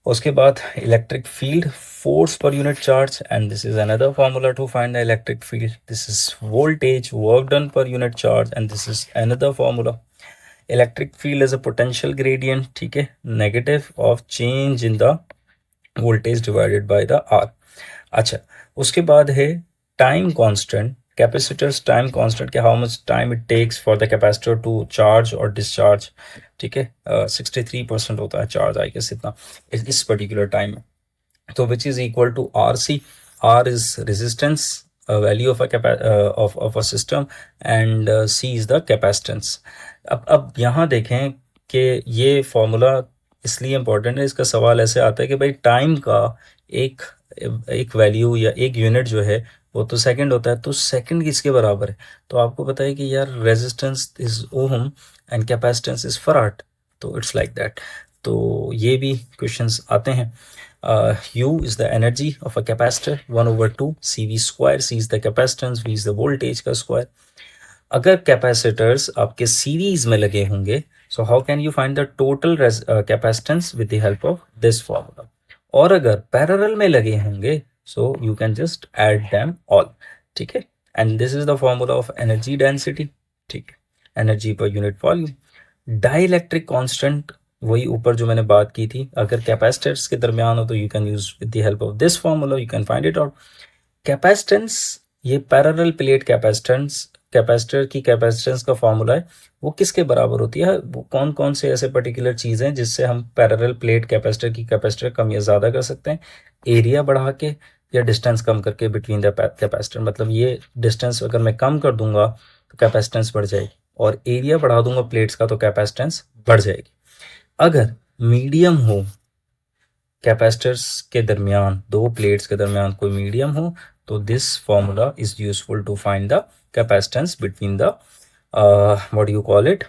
उसके बाद electric field, force per unit charge, and this is another formula to find the electric field. This is voltage, work done per unit charge, and this is another formula. Electric field is a potential gradient, ठीक है, negative of change in the voltage divided by the R। अच्छा, उसके बाद है time constant, capacitors time constant, कि how much time it takes for the capacitor to charge or discharge, ठीक है। 63% होता है चार्ज, आई गेस इतना इस पर्टिकुलर टाइम में। तो which is equal to RC। R is resistance, value of a system, and C is the capacitance। अब यहाँ देखें कि ये फॉर्मूला इसलिए इम्पोर्टेंट है, इसका सवाल ऐसे आता है कि भाई टाइम का एक वैल्यू या एक यूनिट जो है वो तो सेकंड होता है, तो सेकंड किसके बराबर है? तो आपको पता है कि यार resistance is ohm and capacitance is farad, तो इट्स लाइक दैट। तो ये भी क्वेश्चंस आते हैं। U is the energy of a capacitor, 1/2 CV square, C is the capacitance, V is the voltage का square. अगर कैपेसिटर्स आपके सीरीज में लगे होंगे, so how can you find the total capacitance with the help of this formula. और अगर पैरेलल में लगे होंगे, सो you can just add them all. ठीक है, and this is the formula of energy density. ठीक है, energy per unit volume. Dielectric constant वही ऊपर जो मैंने बात की थी, अगर कैपेसिटर्स के दरमियान हो तो you can use with the help of this formula, you can find it out. Capacitance, ये पैरेलल प्लेट कैपेसिटेंस, कैपेसिटर की कैपेसिटेंस का फॉर्मूला है, वो किसके बराबर होती है, वो कौन कौन से ऐसे पर्टिकुलर चीज़ हैं जिससे हम पैरेलल प्लेट कैपेसिटर की कैपेसिटर कम या ज़्यादा कर सकते हैं. एरिया बढ़ा के या डिस्टेंस कम करके बिटवीन द कैपेसिटर. मतलब ये डिस्टेंस अगर मैं कम कर दूंगा तो कैपेसिटेंस बढ़ जाएगी, और एरिया बढ़ा दूंगा प्लेट्स का तो कैपेसिटेंस बढ़ जाएगी. अगर मीडियम हो, कैपेसिटर्स के दरमियान, दो प्लेट्स के दरमियान कोई मीडियम हो, तो this formula is useful to find the capacitance between the what you call it,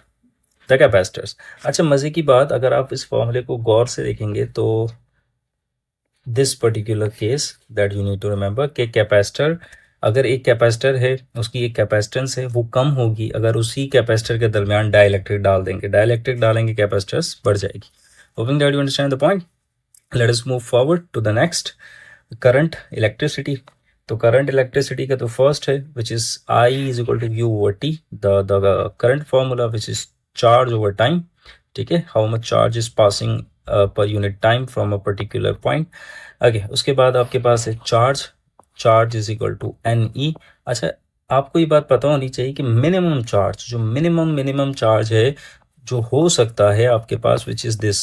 the capacitors. अच्छा, मज़े की बात, अगर आप इस फॉर्मूले को गौर से देखेंगे तो this particular case that you need to remember कि कैपेसिटर, अगर एक कैपेसिटर है, उसकी एक कैपेसिटेंस है, वो कम होगी अगर उसी कैपेसिटर के दरमियान डाइलेक्ट्रिक डाल देंगे. डाइलेक्ट्रिक डालेंगे, कैपेसिटर्स बढ़ जाएगी. Hopping that you understand the point. Let us move forward to the next. Current, electricity. तो current electricity का तो first है, which is I is equal to U over T. The current formula which is charge over time. ठीक है, how much charge is passing per unit time from a particular point. Okay, उसके बाद आपके पास है charge is equal to NE. अच्छा, आपको ये बात पता होनी चाहिए कि मिनिमम चार्ज, जो मिनिमम चार्ज है जो हो सकता है आपके पास, which is this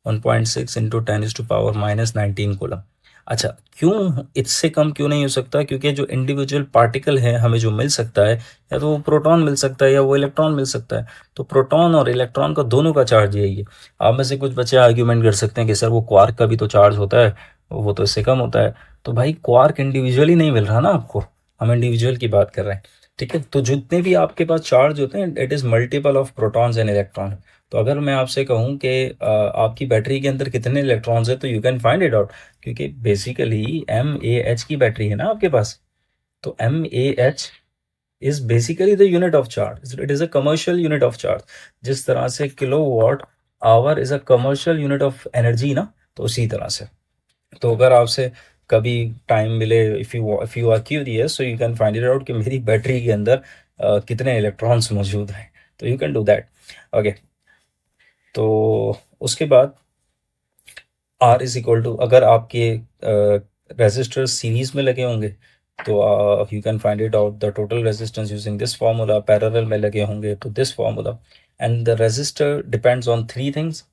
1.6 into 10⁻⁻19 coulomb. अच्छा, क्यों इससे कम क्यों नहीं हो सकता? क्योंकि जो इंडिविजुअल पार्टिकल है हमें जो मिल सकता है, या तो वो प्रोटॉन मिल सकता है या वो इलेक्ट्रॉन मिल सकता है. तो प्रोटॉन और इलेक्ट्रॉन का दोनों का चार्ज यही है. आप में से कुछ बच्चे आर्ग्यूमेंट कर सकते हैं कि सर वो क्वार्क का भी तो चार्ज होता है, वो तो इससे कम होता है. तो भाई क्वार्क इंडिविजुअली नहीं मिल रहा ना आपको, हम इंडिविजुअल की बात कर रहे हैं. ठीक है, तो जितने भी आपके पास चार्ज होते हैं, it is multiple of protons and electron. तो अगर मैं आपसे कहूँ कि आपकी बैटरी के अंदर कितने इलेक्ट्रॉन्स हैं, तो you can find it out, क्योंकि बेसिकली MAH की बैटरी है ना आपके पास. तो MAH is basically the unit of charge, it is a commercial unit of charge. जिस तरह से kilowatt hour is a commercial unit of energy ना, तो उसी तरह से. तो अगर आपसे कभी टाइम मिले, if you are curious, so you can find it out कि मेरी बैटरी के अंदर कितने इलेक्ट्रॉन्स मौजूद हैं, तो you can do that. Okay, तो उसके बाद R इज इक्वल टू, अगर आपके रेजिस्टर सीरीज में लगे होंगे तो you can find it out the total resistance using this formula. Parallel में लगे होंगे तो this formula. And the resistor depends on three things.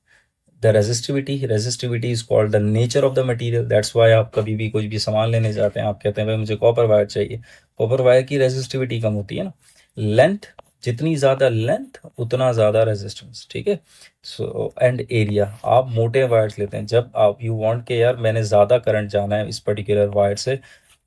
The resistivity is called the nature of the material. That's why आप कभी भी कुछ भी सामान लेने जाते हैं, आप कहते हैं भाई मुझे कॉपर वायर चाहिए. कॉपर वायर की रेजिस्टिविटी कम होती है ना. लेंथ, जितनी ज़्यादा लेंथ उतना ज़्यादा रेजिस्टेंस. ठीक है, सो एंड एरिया, आप मोटे वायर्स लेते हैं, जब आप यू वांट के यार मैंने ज़्यादा करंट जाना है इस पर्टिकुलर वायर से,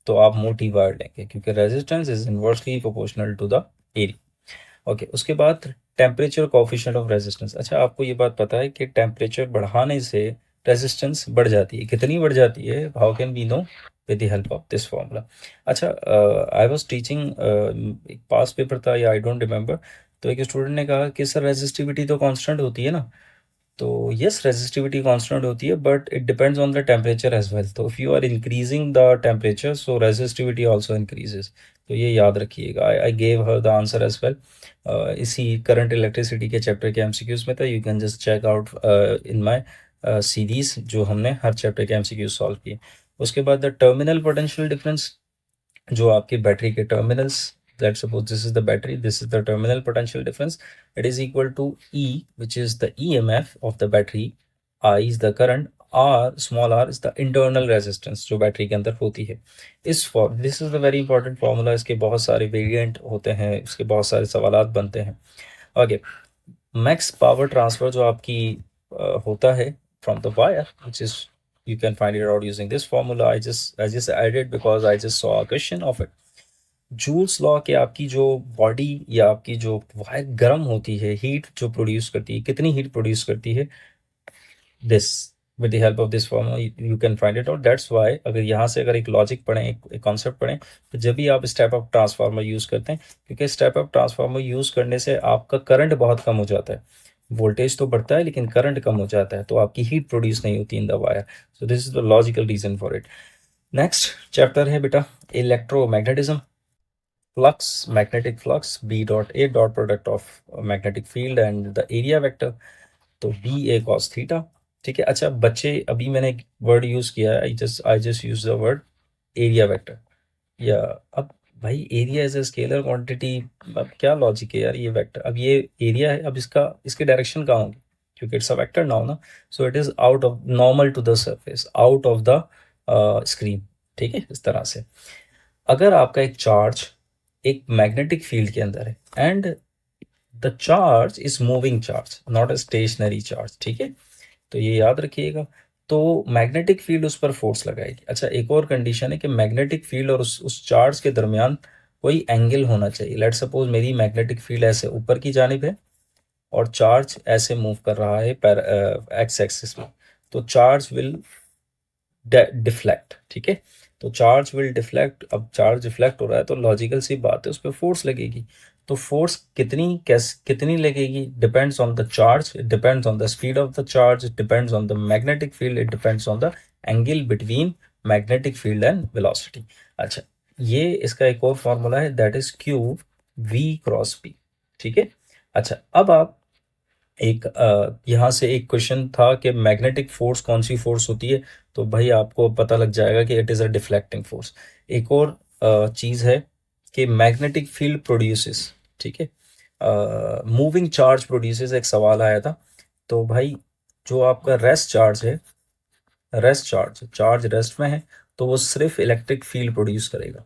तो आप मोटी वायर लेंगे, क्योंकि resistance is inversely proportional to the area. Okay, उसके बाद टेम्परेचर कोफिशिएंट ऑफ रेजिस्टेंस. अच्छा, आपको ये बात पता है कि टेम्परेचर बढ़ाने से रेजिस्टेंस बढ़ जाती है. कितनी बढ़ जाती है? How can we know? With the help of this formula. अच्छा, आई वाज टीचिंग, एक पास पेपर था या आई डोंट रिमेंबर, तो एक स्टूडेंट ने कहा कि सर रेजिस्टिविटी तो कांस्टेंट होती है ना. तो यस, रेजिस्टिविटी कांस्टेंट होती है, but it depends on the temperature as well. तो if you are increasing the temperature, so resistivity also increases. तो ये याद रखिएगा. I gave her the answer as well. इसी करंट इलेक्ट्रिसिटी के चैप्टर के एमसीक्यूज में था. You can just check out in my series, जो हमने हर चैप्टर के एमसीक्यूज सॉल्व किए. उसके बाद द टर्मिनल पोटेंशियल डिफरेंस, जो आपकी बैटरी के terminals, let's suppose this is the battery, this is the terminal potential difference, it is equal to E, which is the EMF of the battery. I is the current, R, small r is the internal resistance जो बैटरी के अंदर होती है. this is the very important formula. इसके बहुत सारे वेरिएंट होते हैं, इसके बहुत सारे सवालात बनते हैं. आगे मैक्स पावर ट्रांसफर जो आपकी होता है from the wire, which is you can find it out using this formula. I just added because I just saw a question of it. Joules law के आपकी जो बॉडी या आपकी जो वायर गर्म होती है, हीट जो प्रोड्यूस करती है, कितनी हीट प्रोड्यूस करती है? This with the help of this formula you can find it out. That's why अगर यहाँ से अगर एक लॉजिक पढ़ें, एक कॉन्सेप्ट पढ़ें, तो जब भी आप स्टेप अप ट्रांसफार्मर यूज़ करते हैं, क्योंकि स्टेप अप ट्रांसफार्मर यूज़ करने से आपका करंट बहुत कम हो जाता है, वोल्टेज तो बढ़ता है लेकिन करंट कम हो जाता है, तो आपकी हीट प्रोड्यूस नहीं होती in the wire. So this is the logical reason for it. Next chapter है बेटा electromagnetism. Flux, magnetic flux, B dot A dot product of magnetic field and the area vector, तो बी ए कॉस थीटा। ठीक है। अच्छा बच्चे, अभी मैंने एक वर्ड यूज किया है, I just use the word area vector. या अब भाई area is a scalar quantity, अब क्या लॉजिक है यार, ये वेक्टर, अब ये एरिया है, अब इसके डायरेक्शन कहाँ होंगे, क्योंकि इट्स अ वेक्टर नाउ ना। So it is out of normal to the surface, out of the screen. ठीक है, इस तरह से अगर आपका एक चार्ज एक मैग्नेटिक फील्ड के अंदर है and the charge is moving charge, not a stationary charge. ठीक है, तो ये याद रखिएगा। तो मैग्नेटिक फील्ड उस पर फोर्स लगाएगी। अच्छा एक और कंडीशन है कि मैग्नेटिक फील्ड और उस चार्ज के दरमियान कोई एंगल होना चाहिए। लेट सपोज मेरी मैग्नेटिक फील्ड ऐसे ऊपर की जानिब है और चार्ज ऐसे मूव कर रहा है एक्स एक्सिस में, तो चार्ज विल डिफ्लेक्ट। ठीक है, तो चार्ज विल डिफ्लेक्ट। अब चार्ज डिफ्लेक्ट हो रहा है तो लॉजिकल सी बात है उस पर फोर्स लगेगी। तो फोर्स कितनी लगेगी, depends on the charge, depends on the speed of the charge, depends on the magnetic field, it depends on the angle between magnetic field and velocity. अच्छा ये इसका एक और फॉर्मूला है, that is Q V cross P. ठीक है। अच्छा अब आप एक यहाँ से एक क्वेश्चन था कि मैग्नेटिक फोर्स कौन सी फोर्स होती है, तो भाई आपको पता लग जाएगा कि it is a deflecting force. एक और चीज़ है कि मैग्नेटिक फील्ड प्रोड्यूसेस, ठीक है, मूविंग चार्ज प्रोड्यूसेस, एक सवाल आया था। तो भाई जो आपका रेस्ट चार्ज है, रेस्ट चार्ज रेस्ट में है तो वो सिर्फ इलेक्ट्रिक फील्ड प्रोड्यूस करेगा।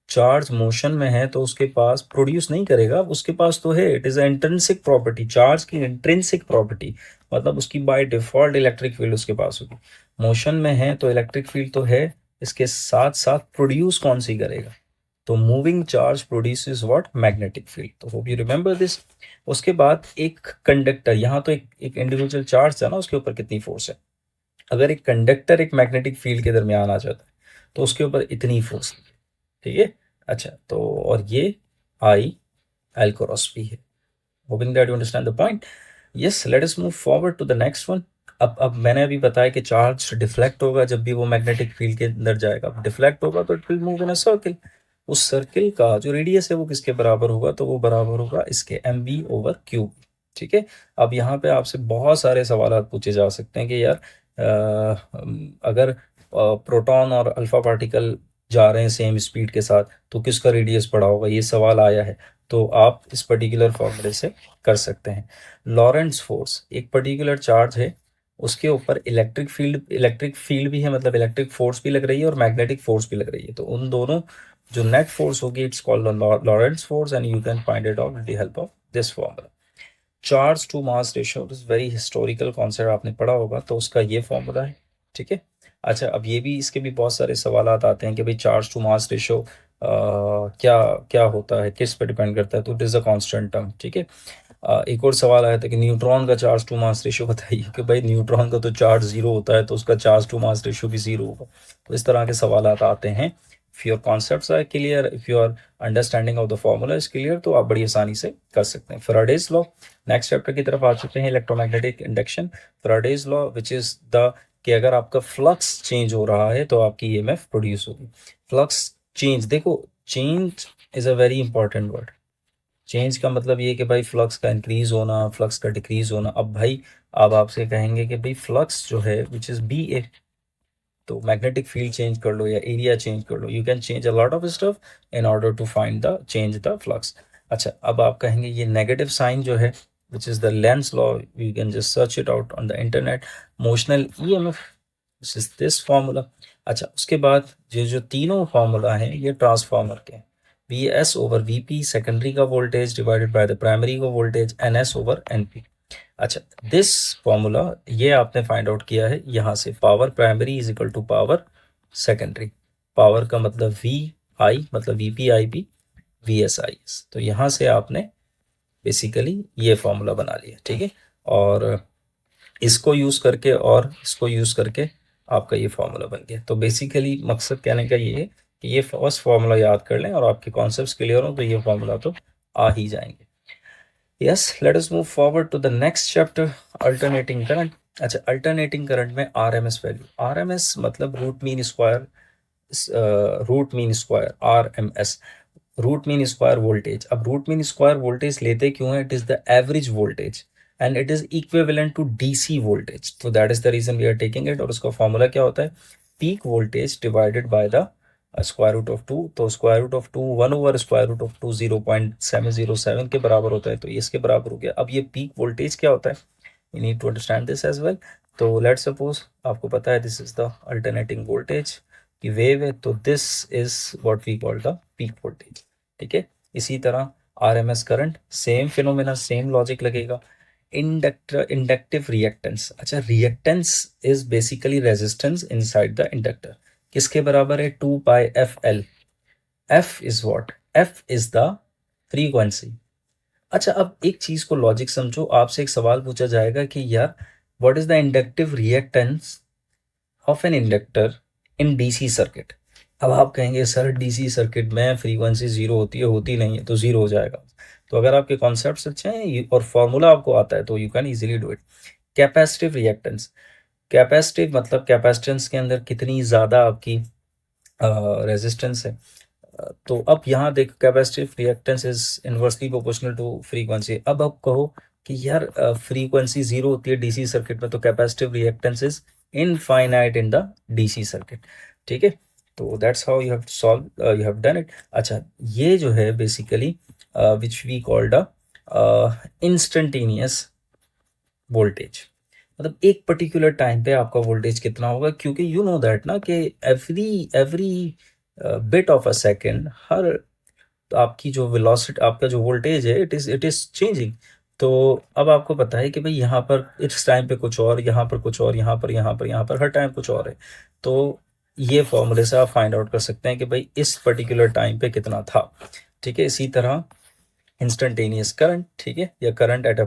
चार्ज मोशन में है तो उसके पास प्रोड्यूस नहीं करेगा, उसके पास तो है, it is intrinsic property, charge की इंट्रिंसिक प्रॉपर्टी, मतलब उसकी बाय डिफॉल्ट इलेक्ट्रिक फील्ड उसके पास होगी। मोशन में है तो इलेक्ट्रिक फील्ड तो है, इसके साथ साथ प्रोड्यूस कौन सी करेगा, तो moving charge produces what, magnetic field. तो होप यू रिमेंबर दिस। उसके बाद एक कंडक्टर, यहाँ तो एक इंडिविजुअल चार्ज था ना, उसके ऊपर कितनी फोर्स है। अगर एक कंडक्टर एक मैग्नेटिक फील्ड के दरमियान आ जाता है तो उसके ऊपर इतनी फोर्स। ठीक है। अच्छा तो और ये आई एल क्रॉस पी है। Hoping that you understand the point. Yes, let us move forward to the next one. अब मैंने अभी बताया कि चार्ज डिफ्लेक्ट होगा जब भी वो मैग्नेटिक फील्ड के अंदर जाएगा, डिफ्लेक्ट होगा तो it will move in a circle. उस सर्किल का जो रेडियस है वो किसके बराबर होगा, तो वो बराबर होगा इसके एम बी ओवर क्यू। ठीक है। अब यहाँ पे आपसे बहुत सारे सवाल पूछे जा सकते हैं कि यार अगर प्रोटॉन और अल्फा पार्टिकल जा रहे हैं सेम स्पीड के साथ तो किसका रेडियस बड़ा होगा, ये सवाल आया है। तो आप इस पर्टिकुलर फॉर्मूले से कर सकते हैं। लॉरेंट्ज फोर्स, एक पर्टिकुलर चार्ज है उसके ऊपर इलेक्ट्रिक फील्ड भी है, मतलब इलेक्ट्रिक फोर्स भी लग रही है और मैग्नेटिक फोर्स भी लग रही है, तो उन दोनों जो नेट फोर्स होगी it's called Lorentz force and you can find it out with the help of this formula. Charge to mass ratio is very historical concept, आपने पढ़ा होगा, तो उसका ये फॉर्मूला है। ठीक है। अच्छा अब ये भी, इसके भी बहुत सारे सवाल आते हैं कि भाई चार्ज टू मास रेशियो क्या क्या होता है, किस पे डिपेंड करता है, तो it is a constant term. ठीक है। एक और सवाल आया था कि न्यूट्रॉन का चार्ज टू मास रेशियो बताइए, कि भाई न्यूट्रॉन का तो चार्ज जीरो होता है तो उसका चार्ज टू मास रेशियो भी जीरो होगा। तो इस तरह के सवाल आते हैं। If your concepts are clear, if your understanding of the formula is clear, तो आप बड़ी आसानी से कर सकते हैं। फैराडेज लॉ, नेक्स्ट चैप्टर की तरफ आ चुके हैं, electromagnetic induction. Faraday's law which is the, कि अगर आपका फ्लक्स चेंज हो रहा है तो आपकी ईएमएफ प्रोड्यूस होगी। फ्लक्स चेंज, देखो change is a very important word. Change का मतलब ये कि भाई फ्लक्स का इंक्रीज होना, फ्लक्स का डिक्रीज होना। अब भाई अब आपसे कहेंगे कि भाई फ्लक्स जो है विच इज बी ए, तो मैग्नेटिक फील्ड चेंज कर लो या एरिया चेंज कर लो, you can change a lot of stuff in order to find the change the flux. अच्छा अब आप कहेंगे ये नेगेटिव साइन जो है which is the Lenz law, you can just search it out on the internet. Motional EMF is this formula. अच्छा उसके बाद ये जो तीनों फार्मूला हैं ये ट्रांसफार्मर के, V S over V P, secondary का voltage divided by the primary का voltage, N S over N P. अच्छा दिस फॉर्मूला ये आपने फाइंड आउट किया है यहाँ से, power primary is equal to power secondary. Power का मतलब वी आई, मतलब V P I P, V S I S. तो यहाँ से आपने बेसिकली ये फॉर्मूला बना लिया। ठीक है। और इसको यूज़ करके और इसको यूज़ करके आपका ये फॉर्मूला बन गया। तो बेसिकली मकसद कहने का ये है कि ये फर्स्ट फॉर्मूला याद कर लें और आपके कॉन्सेप्ट्स क्लियर हो तो ये फॉर्मूला तो आ ही जाएंगे। Yes, let us move forward to the next chapter, alternating current. अच्छा, अल्टरनेटिंग करंट में आरएमएस वैल्यू, आरएमएस मतलब root mean square RMS, root mean square voltage. अब रूट मीन स्क्वायर वोल्टेज लेते क्यों है? It is the average voltage and it is equivalent to DC voltage, तो that is the reason we are taking it. और उसका फॉर्मूला क्या होता है? Peak voltage divided by the square root of 2। तो square root of 2 1 over square root of 2 0.707 के बराबर होता है, तो इसके बराबर हो गया। अब ये पीक वोल्टेज क्या होता है? You need to understand this as well. तो लेट्स सपोज आपको पता है this is the alternating voltage की वेव है, तो this is what we call the peak voltage. ठीक है, इसी तरह RMS current, same phenomena, same logic लगेगा। इंडक्टिव रिएक्टेंस, अच्छा reactance is basically resistance inside the inductor, किसके बराबर है? 2 pi F L. F is what? F is the frequency. अच्छा, अब एक चीज को लॉजिक समझो, आपसे एक सवाल पूछा जाएगा कि यार what is the inductive reactance of an inductor in DC circuit. अब आप कहेंगे सर डीसी सर्किट में फ्रीक्वेंसी जीरो होती है, होती नहीं है, तो जीरो हो जाएगा। तो अगर आपके कॉन्सेप्ट्स अच्छे हैं और फॉर्मूला आपको आता है तो you can easily do it. Capacitive reactance, capacitive मतलब कैपेसिटेंस के अंदर कितनी ज़्यादा आपकी रेजिस्टेंस है। तो अब यहाँ देखो, capacitive reactance is inversely proportional to frequency. अब आप कहो कि यार फ्रीक्वेंसी जीरो होती है डीसी सर्किट में, तो capacitive reactance is infinite in the DC circuit. ठीक है, तो that's how you have solve, you have done it. अच्छा, ये जो है basically which we called instantaneous voltage, मतलब एक पर्टिकुलर टाइम पे आपका वोल्टेज कितना होगा, क्योंकि यू नो दैट ना कि every bit of a second, हर तो आपकी जो वेलोसिटी, आपका जो वोल्टेज है, इट इज चेंजिंग। तो अब आपको पता है कि भाई यहाँ पर इस टाइम पे कुछ और, यहाँ पर कुछ और, यहाँ पर हर टाइम कुछ और है। तो ये फॉर्मूले से आप फाइंड आउट कर सकते हैं कि भाई इस पर्टिकुलर टाइम पे कितना था। ठीक है, इसी तरह इंस्टेंटेनियस करंट, ठीक है, या current at a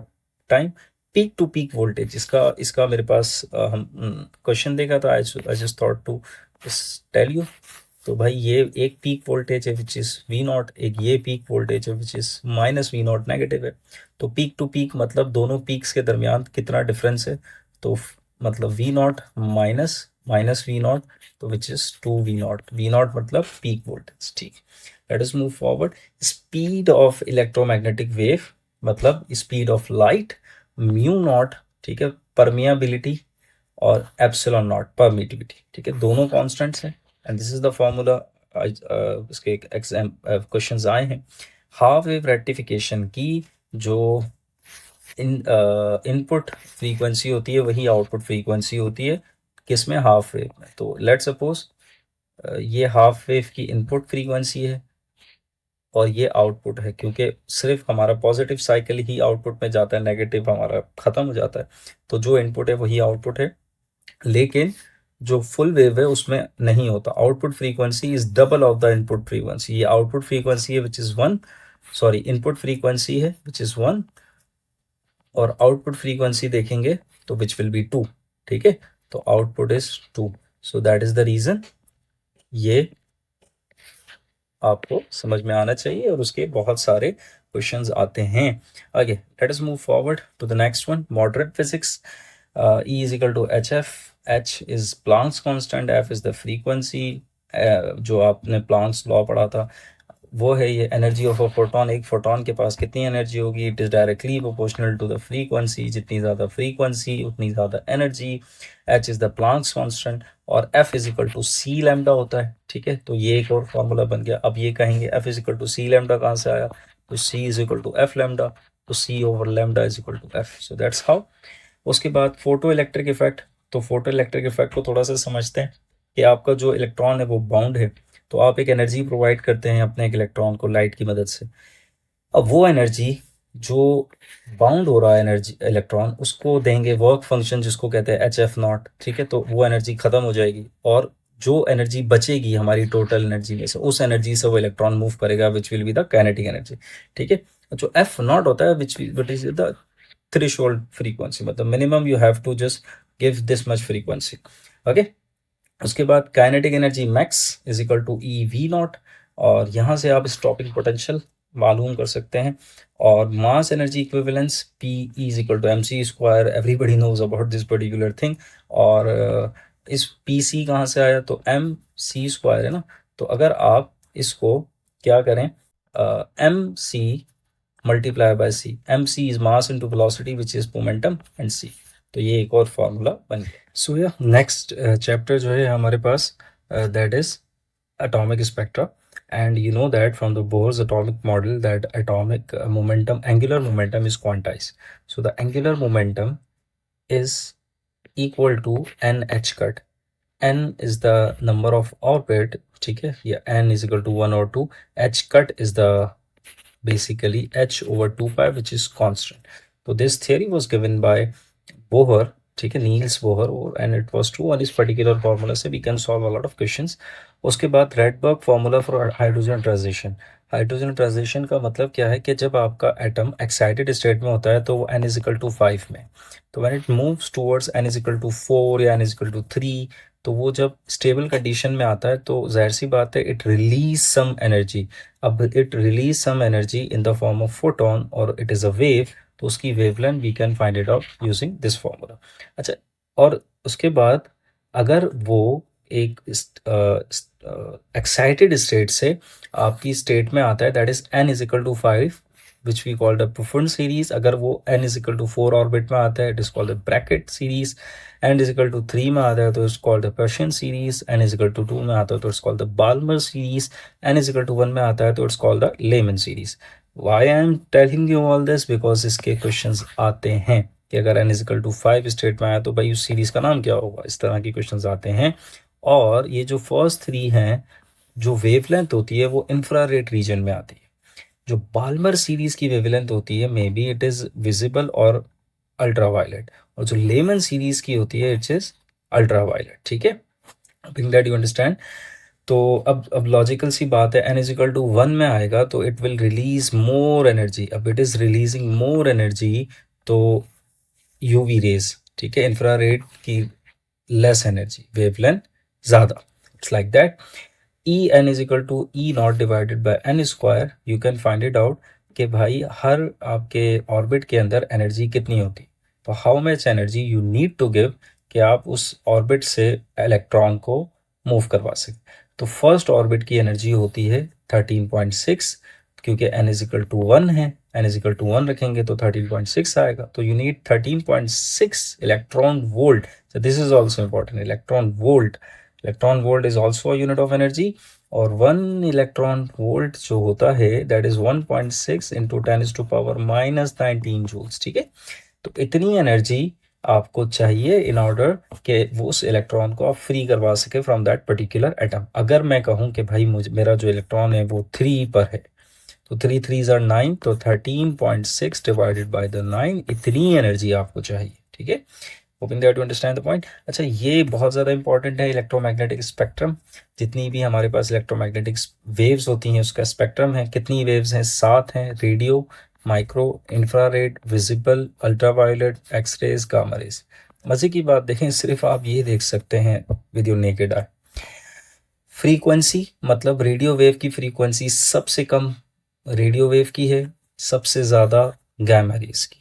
time, peak to peak voltage, इसका इसका मेरे पास हम क्वेश्चन देखा था, I just thought to tell you. तो भाई ये एक पीक वोल्टेज है विच इज वी नॉट, एक ये पीक वोल्टेज है which is minus V naught, negative है। तो पीक टू पीक मतलब दोनों पीक्स के दरमियान कितना डिफरेंस है, तो मतलब V naught minus minus V naught, तो विच इज 2 वी नॉट मतलब पीक वोल्टेज। ठीक, let us move forward. Speed of electromagnetic wave मतलब speed of light, mu naught, ठीक है, परमियाबिलिटी, और एप्सिलॉन नॉट परमिटिविटी। ठीक है, दोनों कॉन्स्टेंट्स हैं and this is the formula. इसके एग्जाम क्वेश्चंस आए हैं। हाफ वेव रेक्टिफिकेशन की जो इनपुट फ्रीक्वेंसी होती है वही आउटपुट फ्रीक्वेंसी होती है, किसमें? हाफ वेव में। तो लेट सपोज ये हाफ वेव की इनपुट फ्रीक्वेंसी है और ये आउटपुट है, क्योंकि सिर्फ हमारा पॉजिटिव साइकिल ही आउटपुट में जाता है, नेगेटिव हमारा खत्म हो जाता है। तो जो इनपुट है वही आउटपुट है, लेकिन जो फुल वेव है उसमें नहीं होता। Output frequency is double of the input frequency. ये आउटपुट फ्रीक्वेंसी है which is 1, sorry input frequency है विच इज 1, और आउटपुट फ्रीक्वेंसी देखेंगे तो विच विल बी 2। ठीक है, तो output is 2, so that is the reason. ये आपको समझ में आना चाहिए और उसके बहुत सारे क्वेश्चंस आते हैं। आगे let us move forward to the next one, moderate physics. E is equal to H F, H is Planck's constant, F is the frequency. जो आपने प्लांक्स लॉ पढ़ा था वो है ये, एनर्जी ऑफ अ फोटोन, एक फोटोन के पास कितनी एनर्जी होगी, it is directly proportional to the frequency, जितनी ज़्यादा फ्रीक्वेंसी उतनी ज़्यादा energy. H is the Planck's constant और F is equal to C lambda होता है। ठीक है, तो ये एक और फॉर्मूला बन गया। अब ये कहेंगे F is equal to C lambda कहाँ से आया, तो C is equal to F lambda, तो C over lambda is equal to F, so that's how. उसके बाद फोटो इलेक्ट्रिक इफेक्ट, तो फोटो इलेक्ट्रिक इफेक्ट को थोड़ा सा समझते हैं कि आपका जो इलेक्ट्रॉन है वो बाउंड है, तो आप एक एनर्जी प्रोवाइड करते हैं अपने एक इलेक्ट्रॉन को लाइट की मदद से। अब वो एनर्जी जो बाउंड हो रहा है एनर्जी इलेक्ट्रॉन, उसको देंगे वर्क फंक्शन जिसको कहते हैं एच एफ नॉट। ठीक है, तो वो एनर्जी खत्म हो जाएगी और जो एनर्जी बचेगी हमारी टोटल एनर्जी में से, उस एनर्जी से वो इलेक्ट्रॉन मूव करेगा which will be the kinetic energy. ठीक है, जो एफ नॉट होता है which is the threshold frequency, मतलब minimum you have to just give this much frequency. Okay, उसके बाद kinetic energy max is equal to E V naught, और यहाँ से आप स्टॉपिंग पोटेंशियल मालूम कर सकते हैं। और mass energy equivalence P is equal to M C square, everybody knows about this particular thing. और इस पी सी कहाँ से आया, तो एम सी स्क्वायर है ना। तो अगर आप इसको क्या करें, M C multiply by C, M C is mass into velocity which is momentum and C. तो ये एक और फॉर्मूला बन गया। सो या नेक्स्ट चैप्टर जो है हमारे पास, that is atomic spectra, and you know that from the Bohr's atomic model that atomic momentum, angular momentum is quantized. So the angular momentum is equal to n h cut. n is the number of orbit, ठीक है, या n is equal to 1 or 2, h cut is the basically h over 2 pi which is constant. So this theory was given by Bohr, ठीक है, Niels Bohr, and it was true, और इस पर्टिकुलर फार्मूला से we can solve a lot of questions. उसके बाद Rydberg formula for hydrogen transition. Hydrogen transition का मतलब क्या है कि जब आपका एटम एक्साइटेड स्टेट में होता है तो वो n इज इक्वल टू 5 में, तो when it moves towards n is equal to 4 या n इज इक्वल टू 3, तो वो जब स्टेबल कंडीशन में आता है तो जाहिर सी बात है इट रिलीज सम एनर्जी। अब it release some energy in the form of photon और इट इज़ अ वेव, तो उसकी wavelength we can find it out using this formula. अच्छा, और उसके बाद अगर वो एक एक्साइटेड स्टेट से आपकी स्टेट में आता है that is n is equal to 5 which we called a Pfund series, अगर वो n is equal to 4 orbit में आता है it is called a Brackett series, n is equal to 3 में आता है तो it's called the Paschen series, n is equal to 2 में आता है तो it's called the Balmer series, n is equal to 1 में आता है तो it's called the Lyman series. Why I am telling you all this, because इसके क्वेश्चंस आते हैं कि अगर n is equal to 5 state में आया तो भाई उस सीरीज का नाम क्या होगा, इस तरह के क्वेश्चंस आते हैं। और ये जो फर्स्ट 3 हैं, जो वेवलेंथ होती है वो इंफ्रारेड रीजन में आती है। जो बाल्मर सीरीज की वेवलेंथ होती है may be it is visible और अल्ट्रावायलेट, और जो लेमन सीरीज की होती है इट्स इज अल्ट्रावायलेट, ठीक है, थिंक दैट यू अंडरस्टैंड। तो अब लॉजिकल सी बात है, n इज इक्वल टू 1 में आएगा तो it will release more energy, अब it is releasing more energy तो यूवी रेज, ठीक है, इंफ्रारेड की लेस एनर्जी, वेवलेंथ ज़्यादा, it's like that. E N is equal to E naught divided by N square, you can find it out कि भाई हर आपके ऑर्बिट के अंदर एनर्जी कितनी होती, तो how much energy you need to give कि आप उस ऑर्बिट से इलेक्ट्रॉन को मूव करवा सकें। तो फर्स्ट ऑर्बिट की एनर्जी होती है 13.6, क्योंकि n इज इक्वल टू 1 है, n इज इक्वल टू 1 रखेंगे तो 13.6 आएगा, तो you need 13.6 electron volt. So this is also important, electron volt, electron volt is also a unit of energy, और 1 इलेक्ट्रॉन वोल्ट जो होता है that is 1.6 into 10⁻⁻19 joules, ठीक है। तो इतनी एनर्जी आपको चाहिए इन ऑर्डर कि वो उस इलेक्ट्रॉन को आप फ्री करवा सके फ्रॉम दैट पर्टिकुलर एटम। अगर मैं कहूँ कि भाई मेरा जो इलेक्ट्रॉन है वो 3 पर है, तो 3 3s are 9, तो 13.6 डिवाइडेड बाय द 9, इतनी एनर्जी आपको चाहिए, ठीक है। Hoping that you understand the point. अच्छा, ये बहुत ज़्यादा इंपॉर्टेंट है, इलेक्ट्रोमैग्नेटिक स्पेक्ट्रम, जितनी भी हमारे पास इलेक्ट्रोमैग्नेटिक वेव्स होती हैं उसका स्पेक्ट्रम है, कितनी वेव्स हैं, 7 हैं, radio, micro, infrared, visible, ultraviolet, X-rays, gamma rays. मज़े की बात देखें, सिर्फ आप ये देख सकते हैं with your naked eye. Frequency मतलब रेडियो वेव की फ्रीक्वेंसी सबसे कम रेडियो वेव की है, सबसे ज़्यादा गामा रेज की।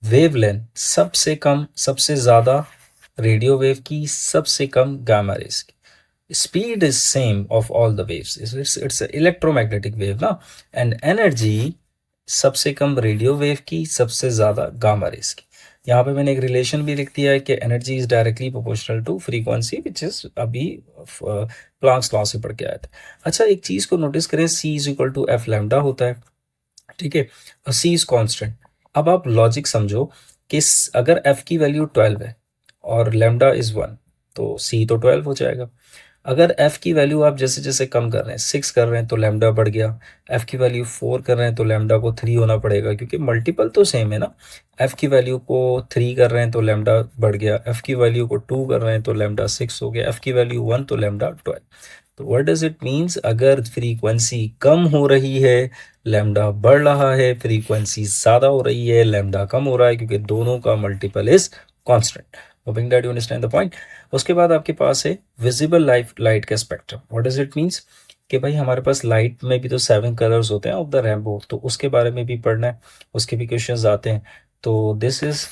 वेवलेंथ सबसे कम सबसे ज़्यादा रेडियो वेव की, सबसे कम गामा रेज की। Speed is same of all the waves, it's electromagnetic wave ना। एंड एनर्जी सबसे कम रेडियो वेव की, सबसे ज़्यादा गामा रेज की। यहाँ पे मैंने एक रिलेशन भी लिख दिया है कि energy is directly proportional to frequency, which is अभी प्लांक्स लॉ से पढ़ के आया था। अच्छा, एक चीज़ को नोटिस करें, C is equal to F lambda होता है, ठीक है, और C इज कॉन्स्टेंट। अब आप लॉजिक समझो कि अगर f की वैल्यू 12 है और लैम्डा इज 1, तो C तो 12 हो जाएगा। अगर f की वैल्यू आप जैसे जैसे कम कर रहे हैं, 6 कर रहे हैं तो लैम्डा बढ़ गया, f की वैल्यू 4 कर रहे हैं तो लैम्डा को 3 होना पड़ेगा, क्योंकि मल्टीपल तो सेम है ना। f की वैल्यू को 3 कर रहे हैं तो लैम्डा बढ़ गया, f की वैल्यू को 2 कर रहे हैं तो लैम्डा 6 हो गया, f की वैल्यू 1 तो लैम्डा 12। तो व्हाट डज इट मीन्स, अगर फ्रीक्वेंसी कम हो रही है लैम्डा बढ़ रहा है, फ्रीक्वेंसी ज़्यादा हो रही है, लैम्डा कम हो रहा है, क्योंकि दोनों का multiple is constant. Hopping that you understand the point. उसके बाद आपके पास है विजिबल लाइट का spectrum. What does it means कि भाई हमारे पास लाइट में भी तो 7 कलर्स होते हैं ऑफ द रेनबो, तो उसके बारे में भी पढ़ना है, उसके भी क्वेश्चंस आते हैं। तो this is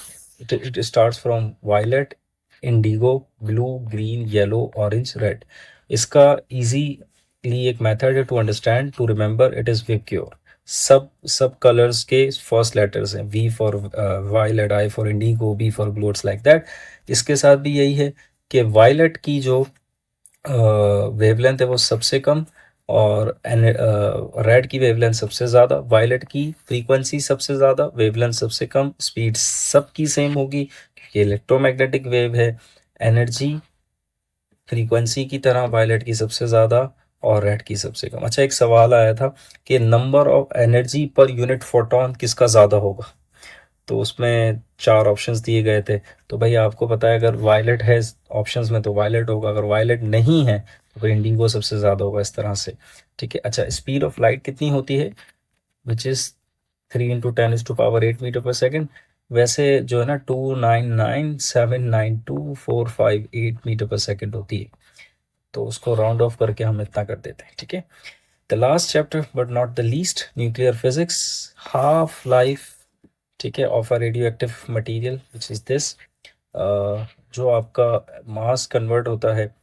it starts from violet, indigo, blue, green, yellow, orange, red. इसका इजीली एक मेथड है to understand, to remember, it is विक्योर। सब कलर्स के फर्स्ट लेटर्स हैं, V for violet, I for indigo, B for blue, it's like that. इसके साथ भी यही है कि वायलेट की जो वेवलेंथ है वो सबसे कम, और रेड की वेवलेंथ सबसे ज़्यादा। वायलेट की फ्रीक्वेंसी सबसे ज़्यादा, वेवलेंथ सबसे कम, स्पीड सबकी सेम होगी क्योंकि इलेक्ट्रोमैग्नेटिक वेव है। एनर्जी फ्रीक्वेंसी की तरह वायलेट की सबसे ज़्यादा और रेड की सबसे कम। अच्छा, एक सवाल आया था कि number of energy per unit photon किसका ज़्यादा होगा, तो उसमें 4 ऑप्शंस दिए गए थे। तो भाई आपको पता है अगर वायलेट है ऑप्शंस में तो वायलेट होगा, अगर वायलेट नहीं है तो फिर इंडिगो सबसे ज़्यादा होगा, इस तरह से। ठीक है। अच्छा, स्पीड ऑफ लाइट कितनी होती है, विच इज़ 3 × 10⁸ मीटर पर सेकेंड। वैसे जो है ना 299,792,458 मीटर पर सेकेंड होती है, तो उसको राउंड ऑफ करके हम इतना कर देते हैं। ठीक है। The last chapter but not the least, nuclear physics, half life, ठीक है, of a radio active material which is this. जो आपका मास कन्वर्ट होता है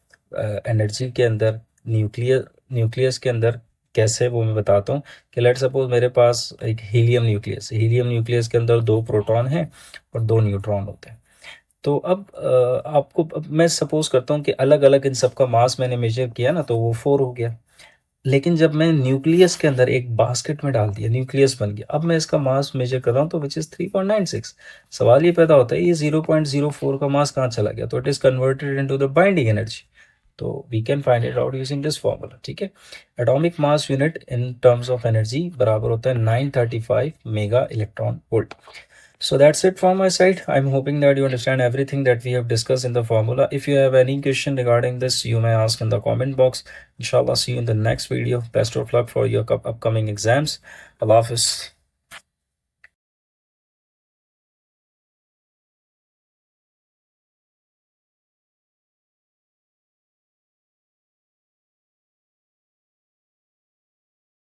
एनर्जी के अंदर न्यूक्लियस के अंदर, कैसे वो मैं बताता हूँ। कि लेट सपोज मेरे पास एक हीलियम न्यूक्लियस है, हीलियम न्यूक्लियस के अंदर 2 प्रोटॉन हैं और 2 न्यूट्रॉन होते हैं। तो अब अब मैं सपोज करता हूँ कि अलग अलग इन सब का मास मैंने मेजर किया ना, तो वो 4 हो गया। लेकिन जब मैं न्यूक्लियस के अंदर एक बास्केट में डाल दिया, न्यूक्लियस बन गया, अब मैं इसका मास मेजर कर रहा हूँ तो विच इज़ 3.96। सवाल ये पैदा होता है ये 0.04 का मास कहाँ चला गया, तो it is converted into the binding energy. तो we can find it out using this formula. ठीक है। Atomic mass unit in terms of energy बराबर होता है 935 mega electron volt. So that's it from my side. I'm hoping that you understand everything that we have discussed in the formula. If you have any question regarding this, you may ask in the comment box. Inshallah, see you in the next video. Best of luck for your upcoming exams. Allah Hafiz.